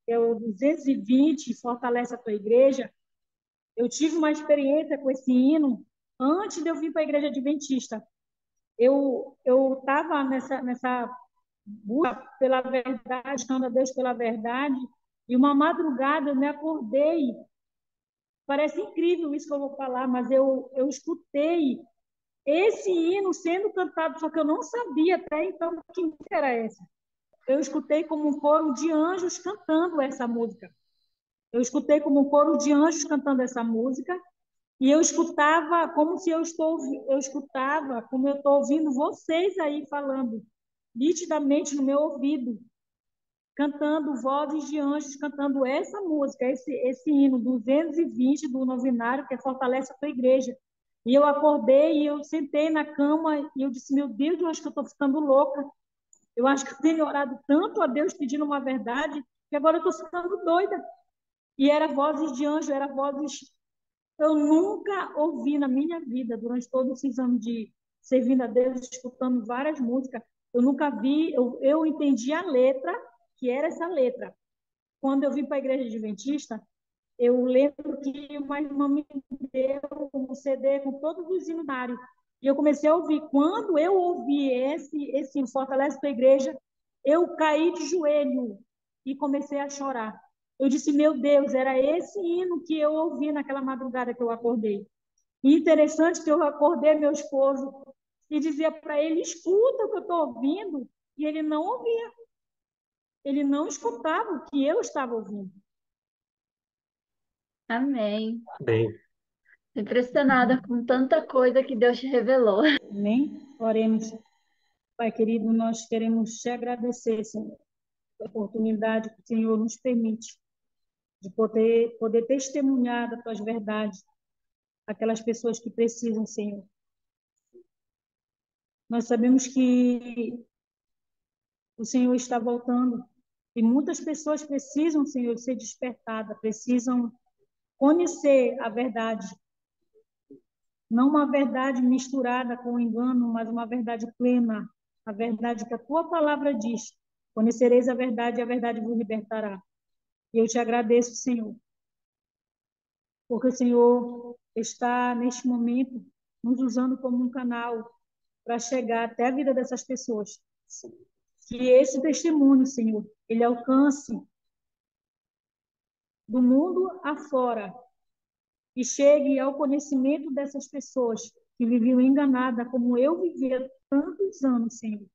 Speaker 1: é o 220, Fortalece a Tua Igreja. Eu tive uma experiência com esse hino antes de eu vir para a Igreja Adventista. Eu estava nessa busca pela verdade, buscando a Deus pela verdade, e uma madrugada eu me acordei. Parece incrível isso que eu vou falar, mas eu escutei esse hino sendo cantado, só que eu não sabia até então que música era essa. Eu escutei como um coro de anjos cantando essa música. Eu escutei como um coro de anjos cantando essa música, e eu escutava como se eu escutava como eu estou ouvindo vocês aí falando nitidamente no meu ouvido, cantando vozes de anjos, cantando essa música, esse hino 220 do novenário, que fortalece a tua igreja. E eu acordei e eu sentei na cama e eu disse, meu Deus, eu acho que eu estou ficando louca. Eu acho que eu tenho orado tanto a Deus pedindo uma verdade, que agora eu estou ficando doida. E era vozes de anjo, era vozes... Eu nunca ouvi na minha vida, durante todos esses anos de servindo a Deus, escutando várias músicas, eu nunca vi, eu entendi a letra, que era essa letra. Quando eu vim para a igreja adventista, eu lembro que uma irmã me deu um CD com todos os hinários. E eu comecei a ouvir. Quando eu ouvi esse Fortalece a Igreja, eu caí de joelho e comecei a chorar. Eu disse, meu Deus, era esse hino que eu ouvi naquela madrugada que eu acordei. E interessante que eu acordei meu esposo e dizia para ele, escuta o que eu estou ouvindo. E ele não ouvia. Ele não escutava o que eu estava ouvindo.
Speaker 2: Amém.
Speaker 3: Bem,
Speaker 2: Impressionada com tanta coisa que Deus te revelou.
Speaker 1: Amém? Oremos. Pai querido, nós queremos te agradecer, Senhor, pela oportunidade que o Senhor nos permite de poder testemunhar das tuas verdades aquelas pessoas que precisam, Senhor. Nós sabemos que o Senhor está voltando e muitas pessoas precisam, Senhor, ser despertadas, precisam conhecer a verdade, não uma verdade misturada com engano, mas uma verdade plena, a verdade que a tua palavra diz. Conhecereis a verdade e a verdade vos libertará. E eu te agradeço, Senhor, porque o Senhor está, neste momento, nos usando como um canal para chegar até a vida dessas pessoas. Que esse testemunho, Senhor, ele alcance do mundo afora e chegue ao conhecimento dessas pessoas que viviam enganadas, como eu vivia tantos anos, Senhor.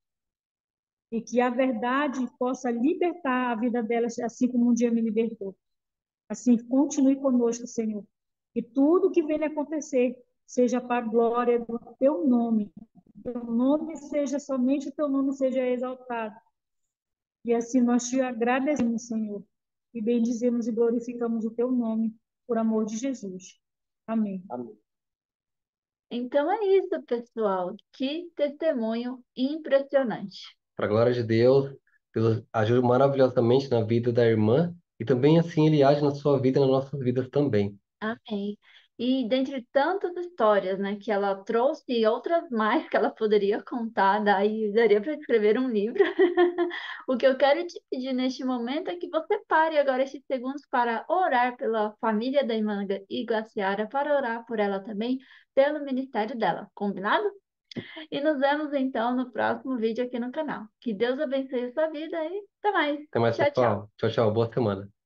Speaker 1: E que a verdade possa libertar a vida delas, assim como um dia me libertou. Assim, continue conosco, Senhor. E tudo que venha acontecer seja para a glória do teu nome. Teu nome seja, somente o teu nome seja exaltado. E assim nós te agradecemos, Senhor. E bendizemos e glorificamos o teu nome, por amor de Jesus. Amém.
Speaker 2: Então é isso, pessoal. Que testemunho impressionante.
Speaker 3: para a glória de Deus, Deus agiu maravilhosamente na vida da irmã e também assim ele age na sua vida e nas nossas vidas também.
Speaker 2: Amém. E dentre tantas histórias, né, que ela trouxe e outras mais que ela poderia contar, daí daria para escrever um livro. O que eu quero te pedir neste momento é que você pare agora esses segundos para orar pela família da irmã Iguaciara, para orar por ela também, pelo ministério dela. Combinado? E nos vemos então no próximo vídeo aqui no canal. Que Deus abençoe a sua vida e até mais.
Speaker 3: Até mais,
Speaker 2: Tchau, tchau.
Speaker 3: pessoal. Tchau, tchau. Boa semana.